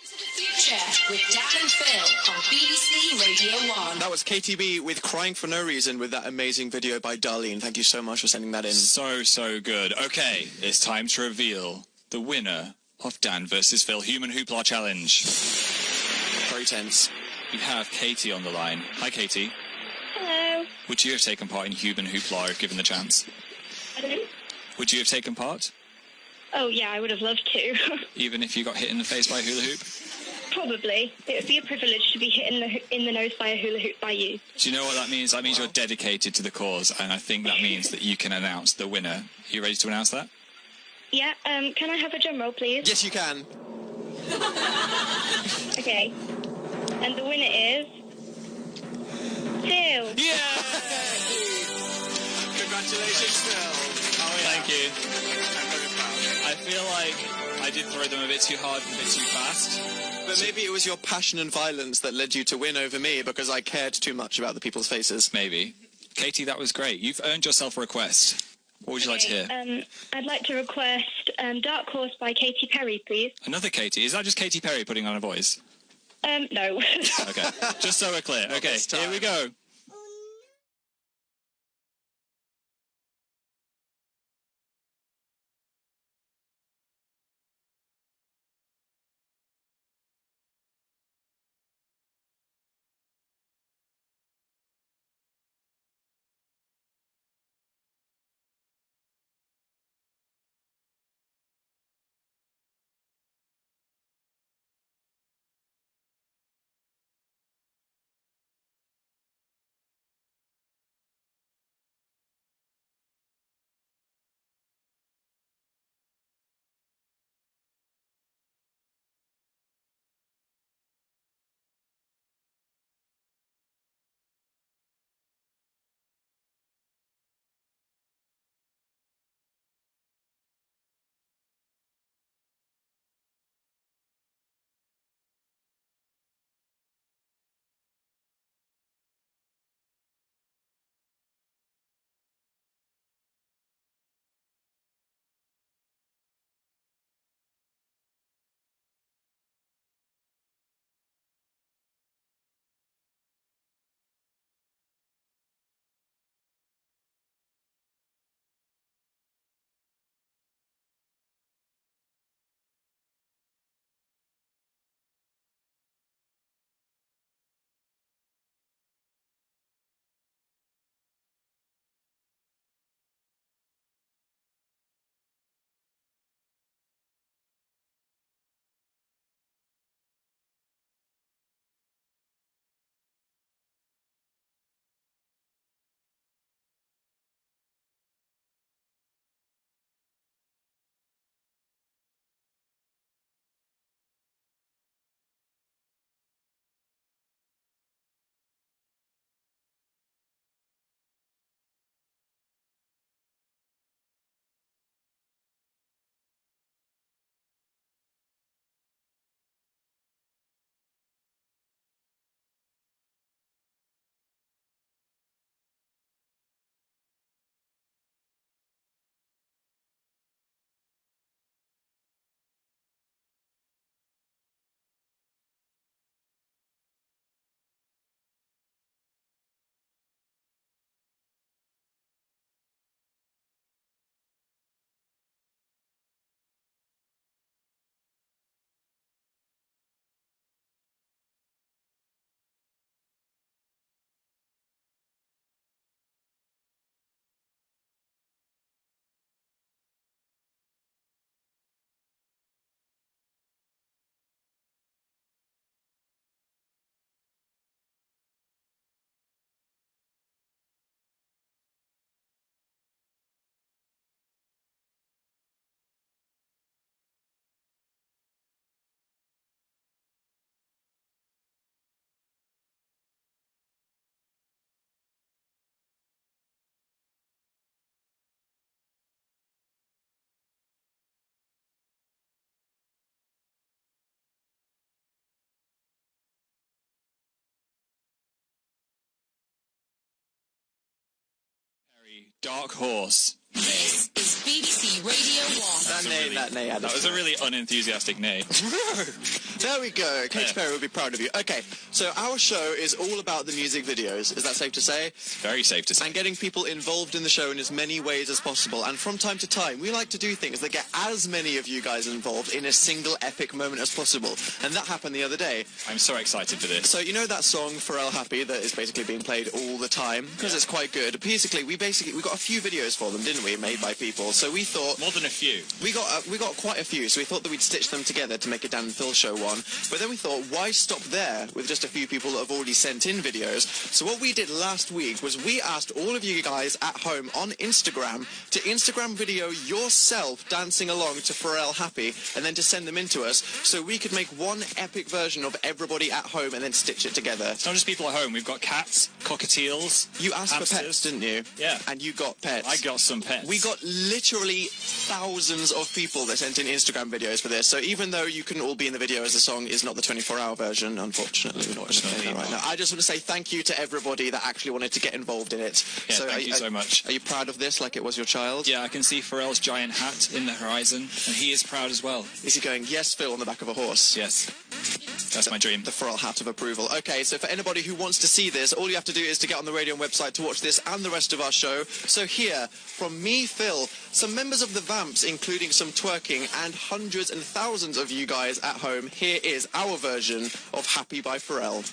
Future with Dan and Phil on BBC Radio 1. That was KTB with Crying for No Reason with that amazing video by Darlene. Thank you so much for sending that in. So good. Okay, it's time to reveal the winner of Dan versus Phil Human Hoopla Challenge. Very tense. We have Katie on the line. Hi, Katie. Hello. Would you have taken part in Human Hoopla if given the chance? Hello. Would you have taken part? Oh, yeah, I would have loved to. Even if you got hit in the face by a hula hoop? Probably. It would be a privilege to be hit in the nose by a hula hoop by you. Do you know what that means? That means you're dedicated to the cause, and I think that means that you can announce the winner. Are you ready to announce that? Yeah, can I have a drum roll, please? Yes, you can. Okay. And the winner is... Phil. Yeah! Congratulations, Phil. Oh, yeah. Thank you. I'm very proud. I feel like I did throw them a bit too hard and a bit too fast. But maybe it was your passion and violence that led you to win over me because I cared too much about the people's faces. Maybe. Katie, that was great. You've earned yourself a request. What would you like to hear? I'd like to request Dark Horse by Katy Perry, please. Another Katie? Is that just Katy Perry putting on a voice? No. Okay, just so we're clear. Okay, here we go. Dark Horse. This is BBC Radio 1. That was a really unenthusiastic nay. There we go. Katy Perry would be proud of you. Okay, so our show is all about the music videos. Is that safe to say? Very safe to say. And getting people involved in the show in as many ways as possible. And from time to time, we like to do things that get as many of you guys involved in a single epic moment as possible. And that happened the other day. I'm so excited for this. So you know that song Pharrell Happy that is basically being played all the time because it's quite good. Basically, we got a few videos for them, didn't we? Made by people. So we thought more than a few. We got quite a few. So we thought that we'd stitch them together to make a Dan and Phil show one. But then we thought, why stop there with just a few people that have already sent in videos? So what we did last week was we asked all of you guys at home on Instagram to Instagram video yourself dancing along to Pharrell Happy and then to send them in to us so we could make one epic version of everybody at home and then stitch it together. It's not just people at home. We've got cats, cockatiels. You asked hamsters. for pets, didn't you? Yeah. And you got pets. I got some pets. We got literally thousands of people that sent in Instagram videos for this. So even though you couldn't all be in the video as the song is not the 24-hour version, unfortunately, we're not going to say that right now. I just want to say thank you to everybody that actually wanted to get involved in it. Yeah, so thank you so much. Are you proud of this like it was your child? Yeah, I can see Pharrell's giant hat in the horizon, and he is proud as well. Is he going, yes, Phil, on the back of a horse? Yes. That's my dream. The Pharrell hat of approval. Okay, so for anybody who wants to see this, all you have to do is to get on the Radio website to watch this and the rest of our show. So here, from me, Phil, some members of the Vamps, including some twerking, and hundreds and thousands of you guys at home, here is our version of Happy by Pharrell.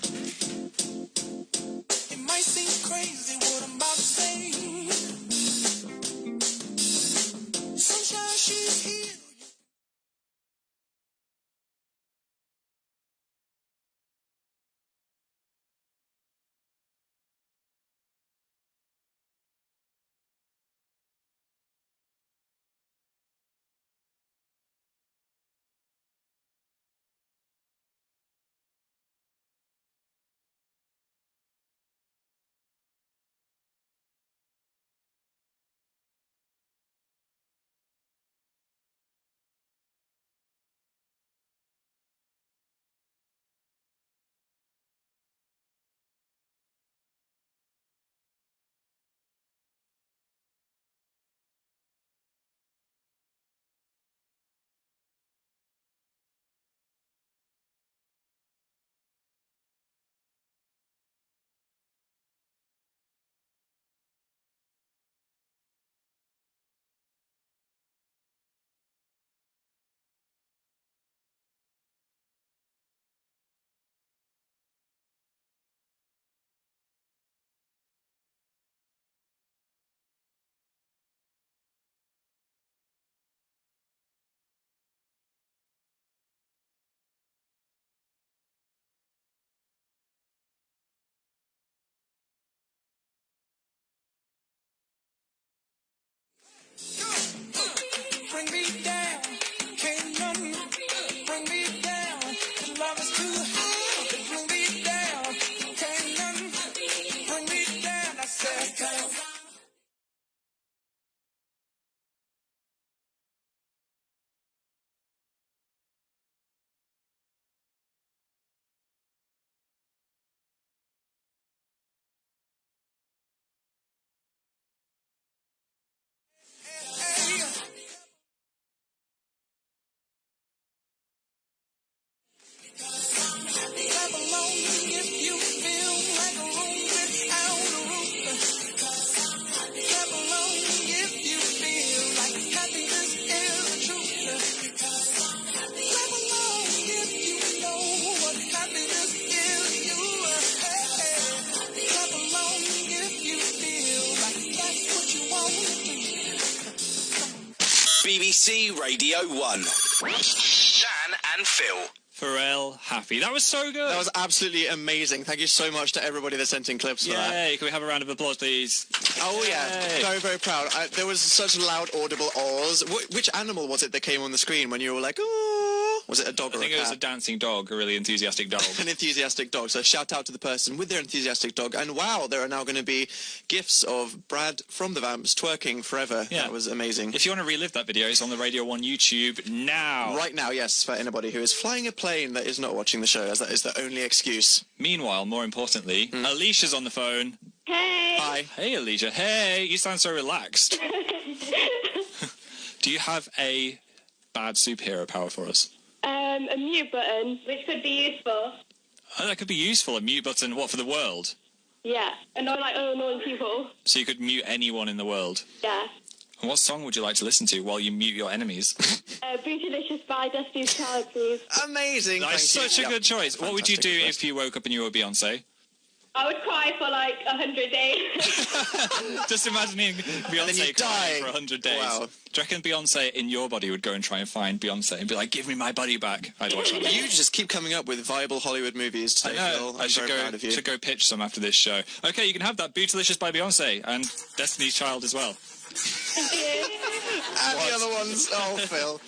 It might seem crazy what I'm about to say. Sunshine, she's here. Bring me down, can't none bring me down. The love is too high to bring me down. Can't none bring me down. I said, can't. BBC Radio 1. Dan and Phil. Pharrell Happy. That was so good. That was absolutely amazing. Thank you so much to everybody that sent in clips for that. Yay, can we have a round of applause, please? Oh, yeah. Yay. Very, very proud. There was such loud, audible ahs. Which animal was it that came on the screen when you were like, oh? Was it a dog or a cat? I think it was a dancing dog, a really enthusiastic dog. An enthusiastic dog. So shout out to the person with their enthusiastic dog. And wow, there are now going to be gifs of Brad from the Vamps twerking forever. Yeah. That was amazing. If you want to relive that video, it's on the Radio 1 YouTube now. Right now, yes, for anybody who is flying a plane that is not watching the show, as that is the only excuse. Meanwhile, more importantly, Alicia's on the phone. Hey. Hi. Hey, Alicia. Hey, you sound so relaxed. Do you have a bad superhero power for us? A mute button, which could be useful. Oh, that could be useful, a mute button, what, for the world? Yeah, and not like annoying people. So you could mute anyone in the world? Yeah. And what song would you like to listen to while you mute your enemies? Bootylicious by Destiny's Child, please. Amazing. That's such a good choice. What would you do Fantastic if you woke up and you were Beyonce? I would cry for like 100 days. Just imagining Beyonce crying for 100 days. Wow. Do you reckon Beyonce in your body would go and try and find Beyonce and be like, give me my buddy back? I'd watch that. You just keep coming up with viable Hollywood movies today, Phil. I I'm should very proud of you. go pitch some after this show. Okay, you can have that Bootylicious by Beyonce and Destiny's Child as well. And the other ones. Oh, Phil.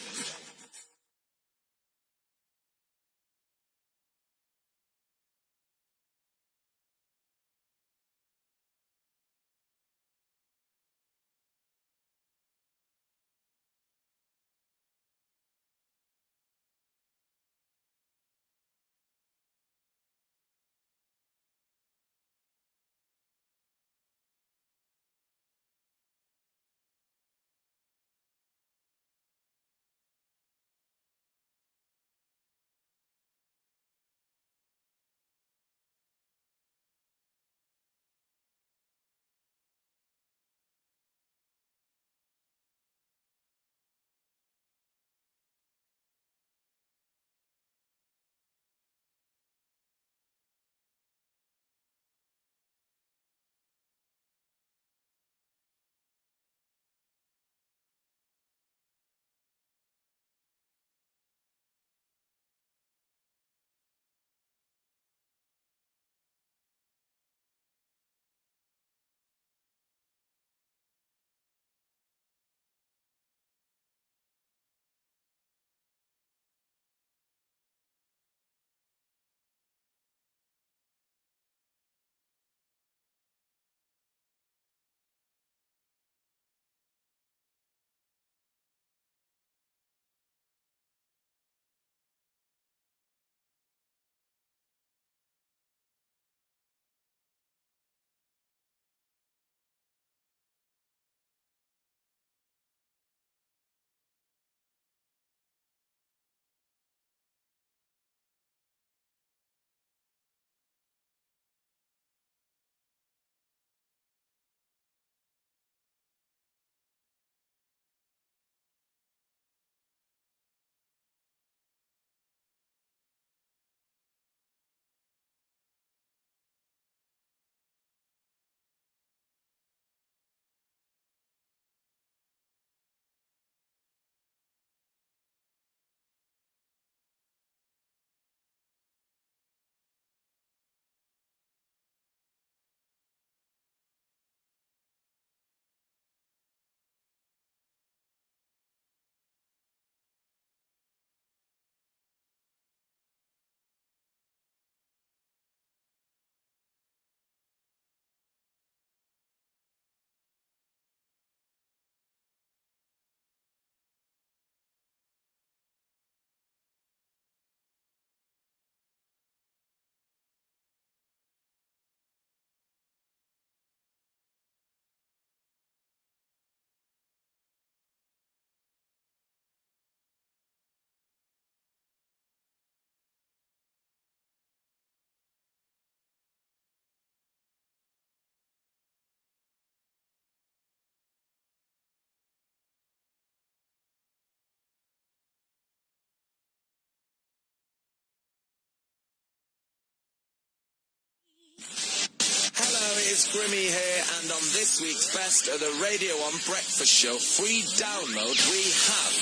It's Grimmy here, and on this week's Best of the Radio 1 Breakfast Show free download, we have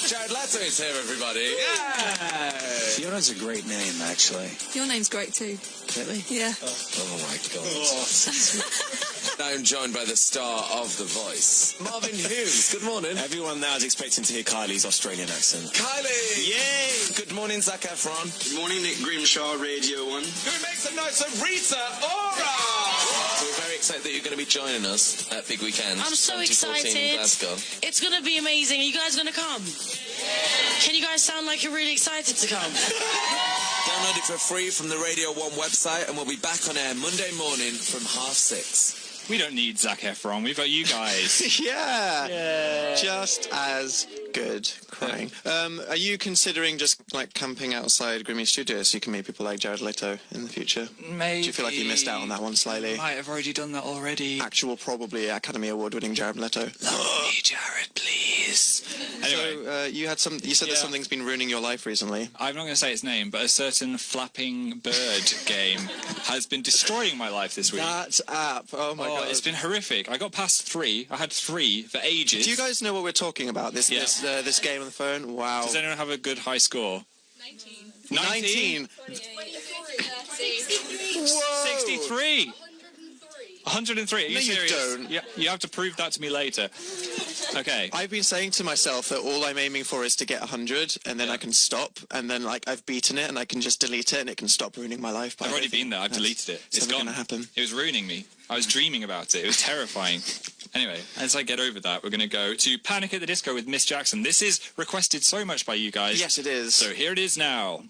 Jared Leto is here, everybody. Yay! Fiona's a great name, actually. Your name's great too. Really? Yeah. Oh my God. Now I'm joined by the star of The Voice, Marvin Humes. Good morning. Everyone now is expecting to hear Kylie's Australian accent. Kylie! Yay! Good morning, Zac Efron. Good morning, Nick Grimshaw, Radio 1. Who makes some noise of Rita Ora? So we're very excited that you're going to be joining us at Big Weekend. I'm so 2014 excited. in Glasgow. It's going to be amazing. Are you guys going to come? Can you guys sound like you're really excited to come? Download it for free from the Radio 1 website, and we'll be back on air Monday morning from 6:30. We don't need Zac Efron. We've got you guys. Yeah. Just as Good. Crying. Are you considering just like camping outside Grimmy Studios so you can meet people like Jared Leto in the future? Maybe. Do you feel like you missed out on that one slightly? Might have already done that already. Actual, probably Academy Award-winning Jared Leto. Love me, Jared, please. Anyway, so you said that something's been ruining your life recently. I'm not going to say its name, but a certain Flapping Bird game has been destroying my life this week. That app. Oh my god. It's been horrific. I got past 3. I had 3 for ages. Do you guys know what we're talking about? This game on the phone? Wow. Does anyone have a good high score? 19. 19? 63! 103. Are you serious? Don't. Yeah, you have to prove that to me later. Okay. I've been saying to myself that all I'm aiming for is to get 100, and then I can stop, and then like I've beaten it, and I can just delete it, and it can stop ruining my life. I've already been there. I've deleted it. It's gone. Gonna happen. It was ruining me. I was dreaming about it. It was terrifying. Anyway, as I get over that, we're going to go to Panic at the Disco with Miss Jackson. This is requested so much by you guys. Yes, it is. So here it is now.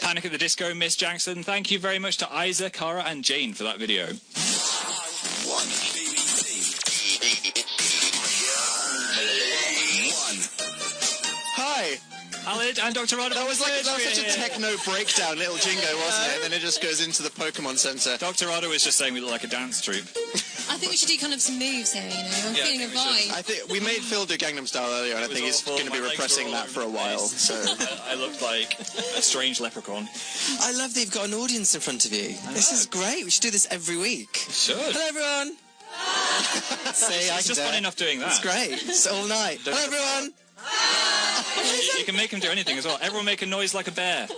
Panic at the Disco, Miss Jackson. Thank you very much to Isa, Cara and Jane for that video. Hi. Khalid and Dr. Rodder. That was such a techno breakdown little jingo, wasn't it? And then it just goes into the Pokemon Center. Dr. Rodder was just saying we look like a dance troupe. I think we should do kind of some moves here, you know. I'm feeling a vibe. I think we made Phil do Gangnam Style earlier, and I think he's going to be repressing that for a while. So I looked like a strange leprechaun. I love that you've got an audience in front of you. This is great. We should do this every week. Should. Hello, everyone. See, it's just fun enough doing that. It's great. It's all night. Hello, everyone. You can make him do anything as well. Everyone make a noise like a bear. The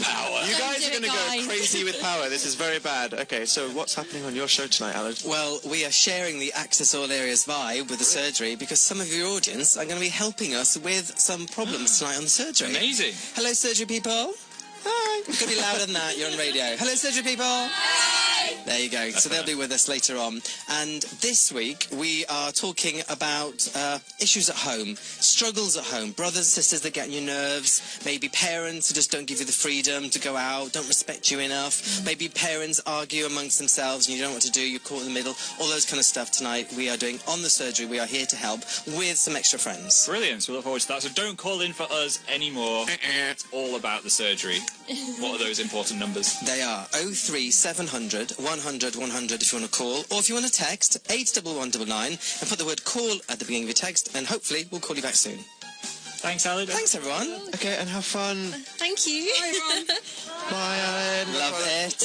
power. You guys are do going it, to go guys. crazy with power. This is very bad. Okay, so what's happening on your show tonight, Alan? Well, we are sharing the Access All Areas vibe with the surgery because some of your audience are going to be helping us with some problems tonight on the surgery. Amazing. Hello, surgery people. Hi. It's going to be louder than that. You're on radio. Hello, surgery people. Hi. There you go. So they'll be with us later on. And this week we are talking about issues at home, struggles at home, brothers and sisters that get on your nerves, maybe parents who just don't give you the freedom to go out, don't respect you enough, maybe parents argue amongst themselves and you don't know what to do, you're caught in the middle, all those kind of stuff tonight we are doing on the surgery. We are here to help with some extra friends. Brilliant. So we look forward to that. So don't call in for us anymore. It's all about the surgery. What are those important numbers? They are 03700 100 100 if you want to call, or if you want to text 81199 and put the word call at the beginning of your text, and hopefully we'll call you back soon. Thanks, Alan. Thanks, everyone. Okay, and have fun. Thank you. Bye, Alan. Love it.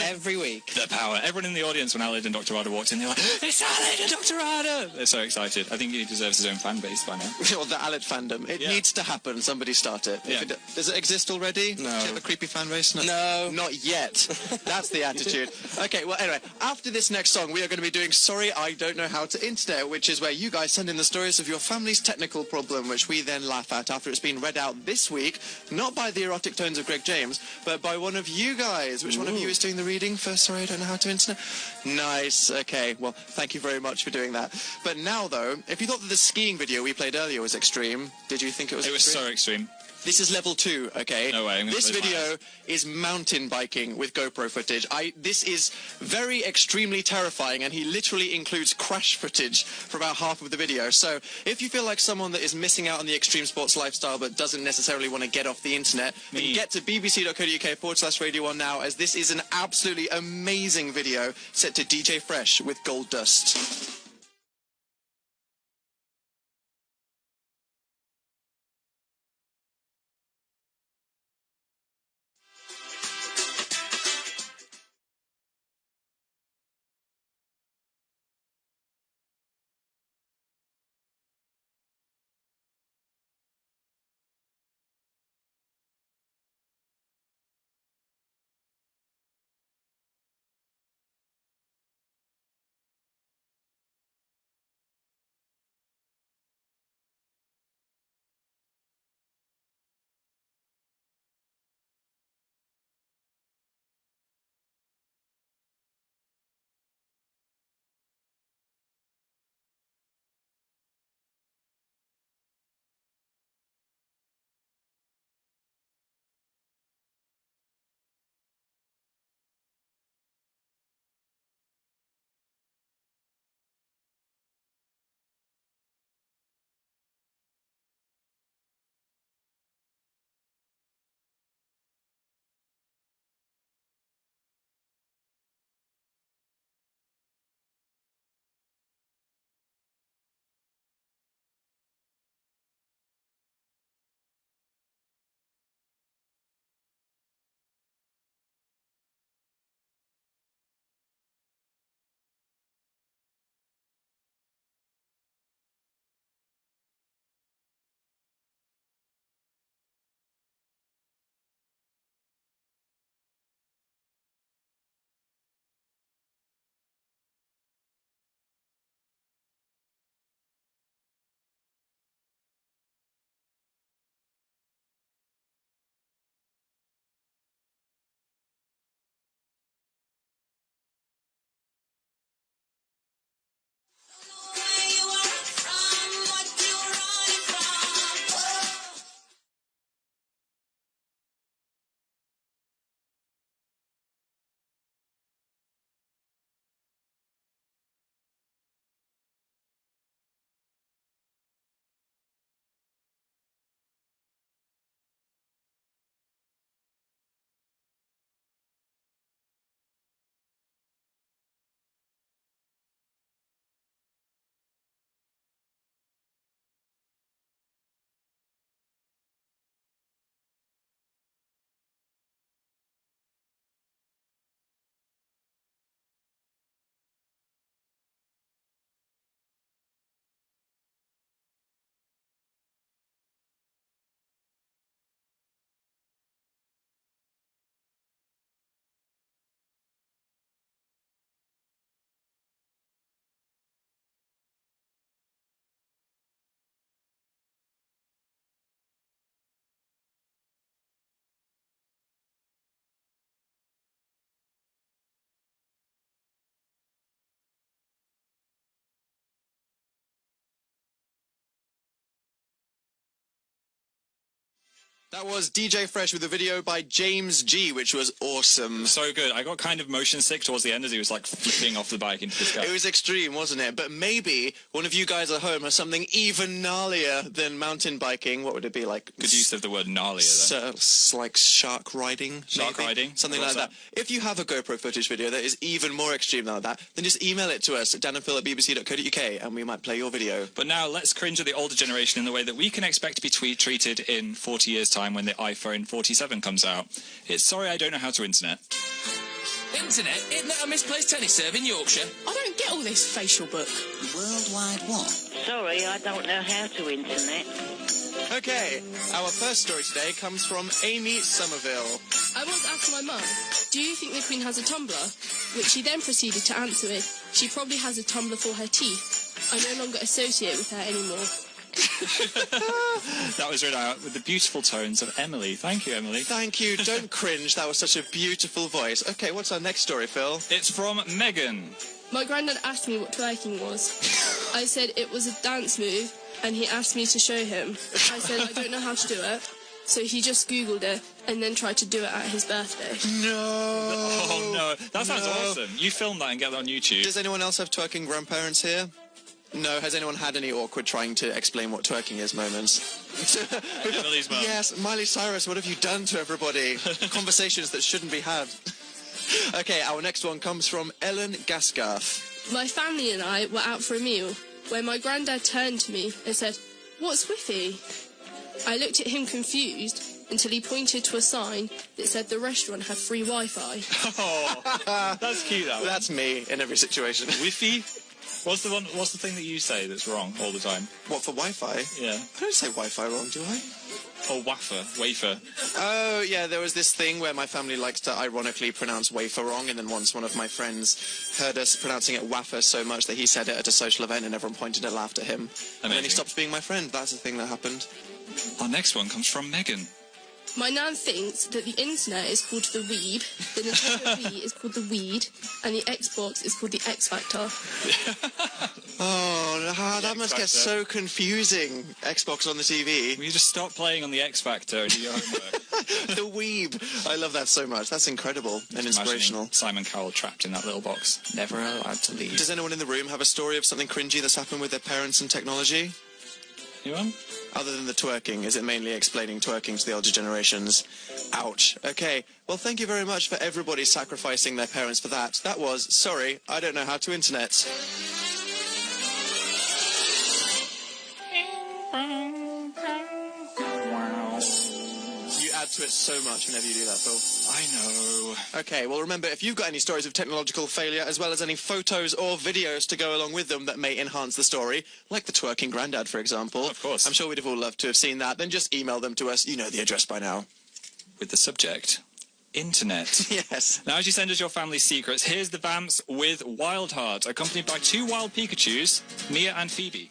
Every week. The power. Everyone in the audience, when Alid and Dr. Rada walked in, they were like, it's Alid and Dr. Rada! They're so excited. I think he deserves his own fan base by now. Well, the Alid fandom. It needs to happen. Somebody start it. Yeah. Does it exist already? No. Do you have a creepy fan base? No. Not yet. That's the attitude. Okay, well, anyway, after this next song, we are going to be doing Sorry I Don't Know How to Internet, which is where you guys send in the stories of your family's technical problem, which we then laugh at after it's been read out this week, not by the erotic tones of Greg James, but by one of you guys. Which one of you is doing the reading for Sorry I Don't Know How to Internet? Nice. Okay, well, thank you very much for doing that. But now, though, if you thought that the skiing video we played earlier was extreme, did you think it was It was extreme? so extreme. This is level 2, okay? No way, I'm gonna This close my video is mountain biking with GoPro footage. This is very extremely terrifying, and he literally includes crash footage for about half of the video. So if you feel like someone that is missing out on the extreme sports lifestyle but doesn't necessarily want to get off the internet, then get to bbc.co.uk/Radio 1 now, as this is an absolutely amazing video set to DJ Fresh with Gold Dust. That was DJ Fresh with a video by James G, which was awesome. So good. I got kind of motion sick towards the end as he was like flipping off the bike into the sky. It was extreme, wasn't it? But maybe one of you guys at home has something even gnarlier than mountain biking. What would it be like? Good use of the word gnarlier then. Like shark riding? Shark maybe? riding? Something like that. If you have a GoPro footage video that is even more extreme than that, then just email it to us at danandphil@bbc.co.uk and we might play your video. But now let's cringe at the older generation in the way that we can expect to be treated in 40 years' time when the iPhone 47 comes out. It's sorry I don't know how to internet. Internet? Isn't that a misplaced tennis serve in Yorkshire? I don't get all this facial book. World Wide what? Sorry, I don't know how to internet. Okay, our first story today comes from Amy Somerville. I once asked my mum, do you think the Queen has a tumbler? Which she then proceeded to answer with, she probably has a tumbler for her teeth. I no longer associate with her anymore. That was read out with the beautiful tones of Emily. Thank you, Emily. Thank you. Don't cringe. That was such a beautiful voice. Okay, what's our next story, Phil? It's from Megan. My granddad asked me what twerking was. I said it was a dance move, and he asked me to show him. I said I don't know how to do it, so he just Googled it and then tried to do it at his birthday. No! Oh, no. That sounds awesome. You film that and get that on YouTube. Does anyone else have twerking grandparents here? No. Has anyone had any awkward trying to explain what twerking is moments? Emily's mum. Yes, Miley Cyrus, what have you done to everybody? Conversations that shouldn't be had. Okay, our next one comes from Ellen Gasgarth. My family and I were out for a meal when my granddad turned to me and said, "What's Wi-Fi?" I looked at him confused until he pointed to a sign that said the restaurant had free Wi-Fi. Oh, that's cute, that one. That's me in every situation. Wi-Fi? What's the thing that you say that's wrong all the time? What, for Wi-Fi? Yeah. I don't say Wi-Fi wrong, do I? Or wafer. Oh, yeah, there was this thing where my family likes to ironically pronounce wafer wrong, and then once one of my friends heard us pronouncing it wafer so much that he said it at a social event and everyone pointed and laughed at him. And then he stopped being my friend. That's the thing that happened. Our next one comes from Megan. My nan thinks that the internet is called the Weeb, the Nintendo Wii is called the Weed, and the Xbox is called the X Factor. Oh, that must get so confusing. Xbox on the TV. Will you just stop playing on the X Factor and do your homework? The Weeb. I love that so much. That's incredible and inspirational. Simon Cowell trapped in that little box, never allowed to leave. Does anyone in the room have a story of something cringy that's happened with their parents and technology? Anyone? Other than the twerking, is it mainly explaining twerking to the older generations? Ouch. Okay, well, thank you very much for everybody sacrificing their parents for that. That was, sorry, I don't know how to internet. You add to it so much whenever you do that, Phil. I know. Okay, well, remember, if you've got any stories of technological failure, as well as any photos or videos to go along with them that may enhance the story, like the twerking granddad, for example. Of course. I'm sure we'd have all loved to have seen that. Then just email them to us. You know the address by now. With the subject, internet. Yes. Now, as you send us your family secrets, here's the Vamps with Wild Heart, accompanied by two wild Pikachus, Mia and Phoebe.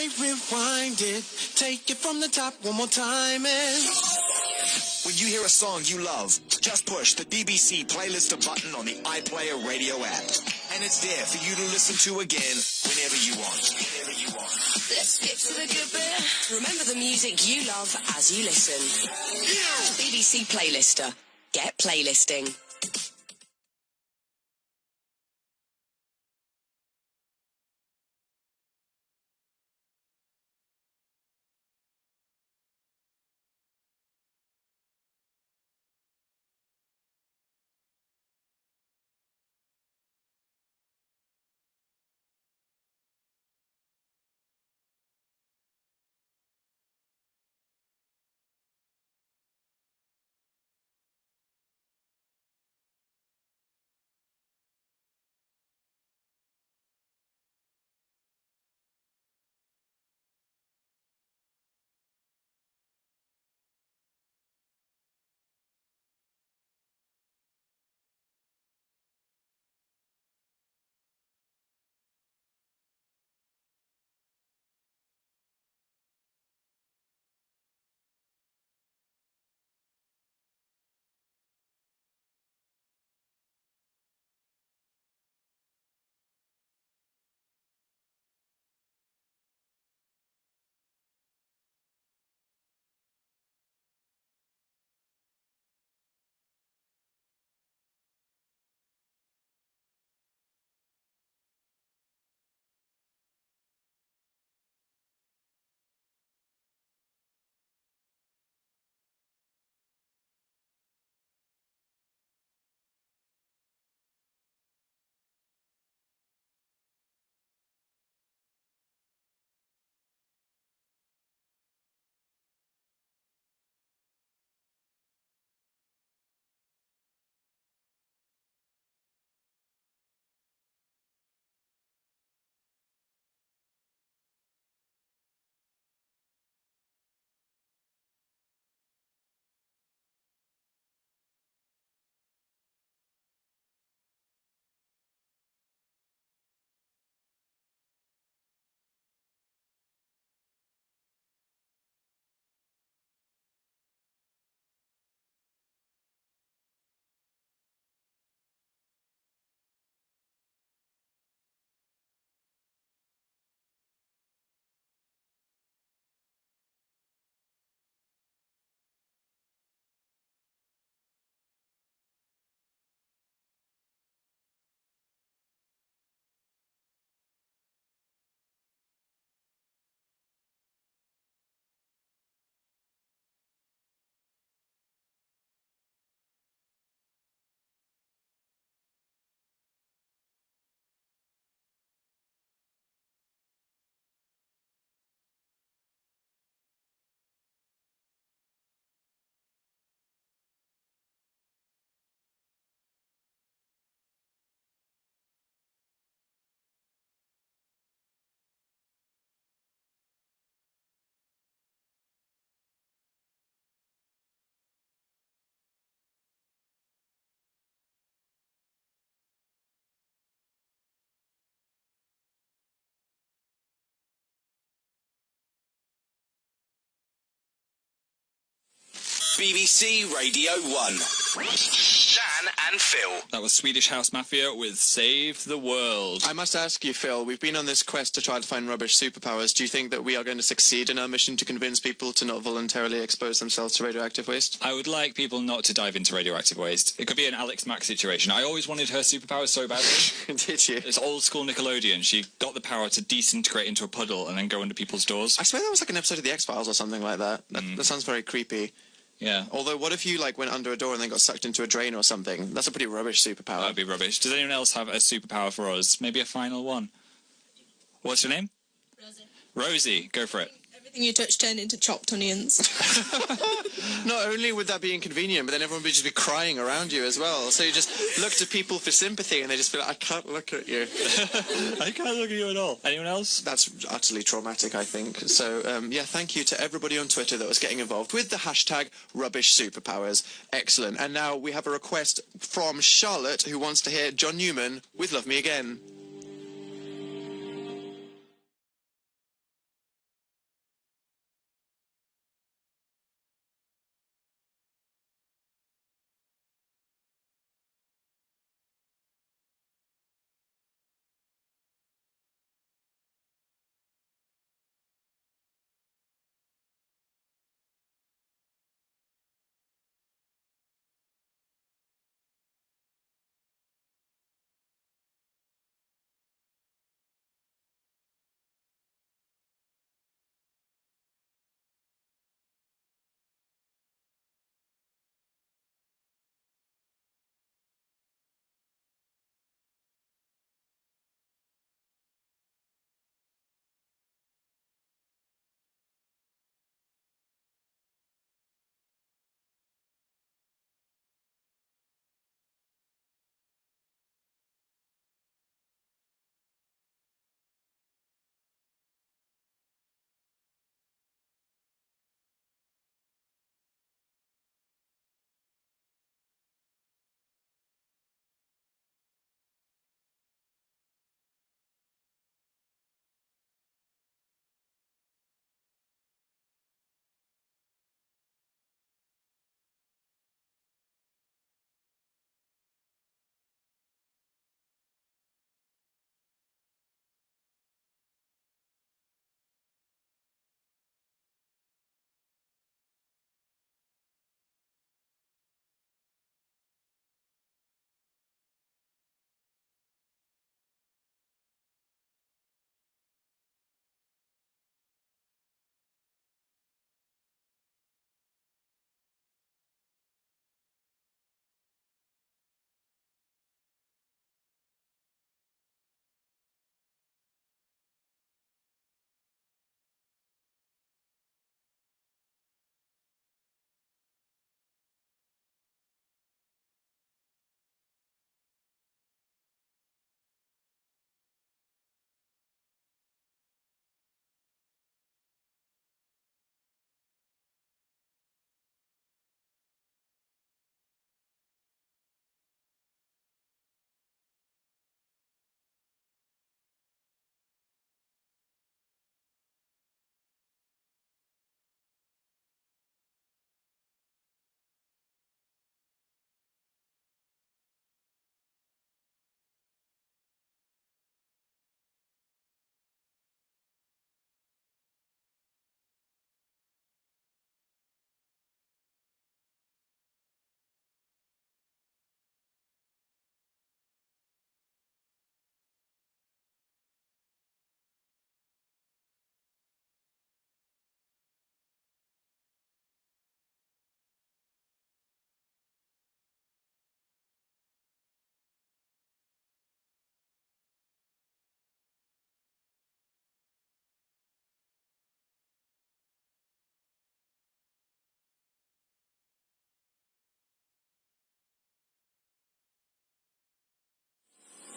DJ, rewind it. Take it from the top one more time and... When you hear a song you love, just push the BBC Playlister button on the iPlayer radio app. And it's there for you to listen to again whenever you want. Let's skip to the good bit. Remember the music you love as you listen. BBC Playlister. Get playlisting. BBC Radio 1. Dan and Phil. That was Swedish House Mafia with Save the World. I must ask you, Phil, we've been on this quest to try to find rubbish superpowers. Do you think that we are going to succeed in our mission to convince people to not voluntarily expose themselves to radioactive waste? I would like people not to dive into radioactive waste. It could be an Alex Mack situation. I always wanted her superpowers so badly. Did you? It's old school Nickelodeon. She got the power to disintegrate into a puddle and then go under people's doors. I swear that was like an episode of The X-Files or something like that. That sounds very creepy. Yeah. Although, what if you, like, went under a door and then got sucked into a drain or something? That's a pretty rubbish superpower. That'd be rubbish. Does anyone else have a superpower for us? Maybe a final one? What's your name? Rosie. Rosie, go for it. Everything you touch turned into chopped onions. Not only would that be inconvenient, but then everyone would just be crying around you as well. So you just look to people for sympathy and they just be like, I can't look at you. I can't look at you at all. Anyone else? That's utterly traumatic, I think. So, yeah, thank you to everybody on Twitter that was getting involved with the hashtag rubbish superpowers. Excellent. And now we have a request from Charlotte, who wants to hear John Newman with Love Me Again.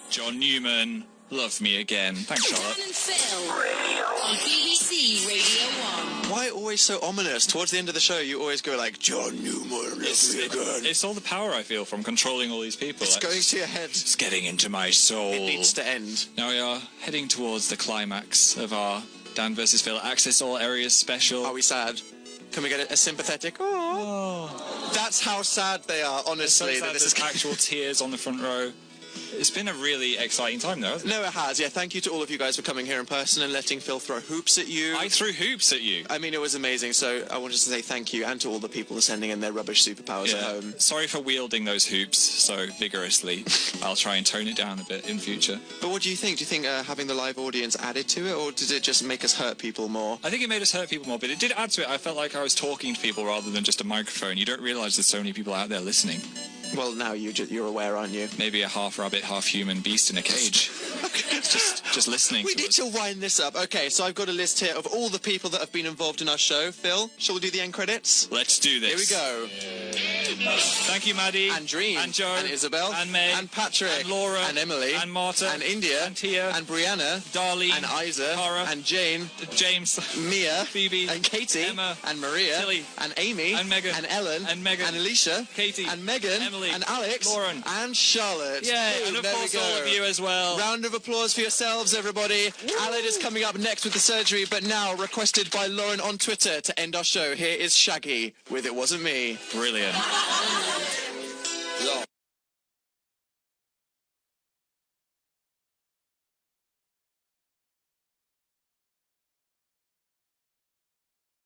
John Newman, Love Me Again. Thanks, Charlotte. and Phil on BBC Radio 1. Why always so ominous? Towards the end of the show, you always go like, John Newman, Love Me Again. It's all the power I feel from controlling all these people. It's going to your head. It's getting into my soul. It needs to end. Now we are heading towards the climax of our Dan vs. Phil Access All Areas special. Are we sad? Can we get a sympathetic? Oh. That's how sad they are, honestly. So sad this is there's actual tears on the front row. It's been a really exciting time, though, hasn't it? No, it has. Yeah, thank you to all of you guys for coming here in person and letting Phil throw hoops at you. I threw hoops at you. I mean, it was amazing. So I wanted to say thank you, and to all the people who are sending in their rubbish superpowers at home. Sorry for wielding those hoops so vigorously. I'll try and tone it down a bit in future. But what do you think? Do you think having the live audience added to it, or did it just make us hurt people more? I think it made us hurt people more, but it did add to it. I felt like I was talking to people rather than just a microphone. You don't realise there's so many people out there listening. Well, now you're aware, aren't you? Maybe a half rabbit, half human beast in a cage. just listening. We need to wind this up. Okay, so I've got a list here of all the people that have been involved in our show. Phil, shall we do the end credits? Let's do this. Here we go. Thank you, Maddie. And Dream. And Joe. And Isabel. And Meg. And Patrick. And Laura. And Emily. And Marta. And India. And Tia. And Brianna. Darlene. And Isa. Cara. And Jane. James. Mia. Phoebe. And Katie. Emma. And Maria. Tilly. And Amy. And Megan. And Ellen. And Megan. And Alicia. Katie. And Megan. Emily. And Alex. Lauren. And Charlotte. Yeah, Boom, and of there we course go. all of you as well. Round of applause for yourselves, everybody. Aled is coming up next with the surgery, but now requested by Lauren on Twitter to end our show. Here is Shaggy with It Wasn't Me. Brilliant.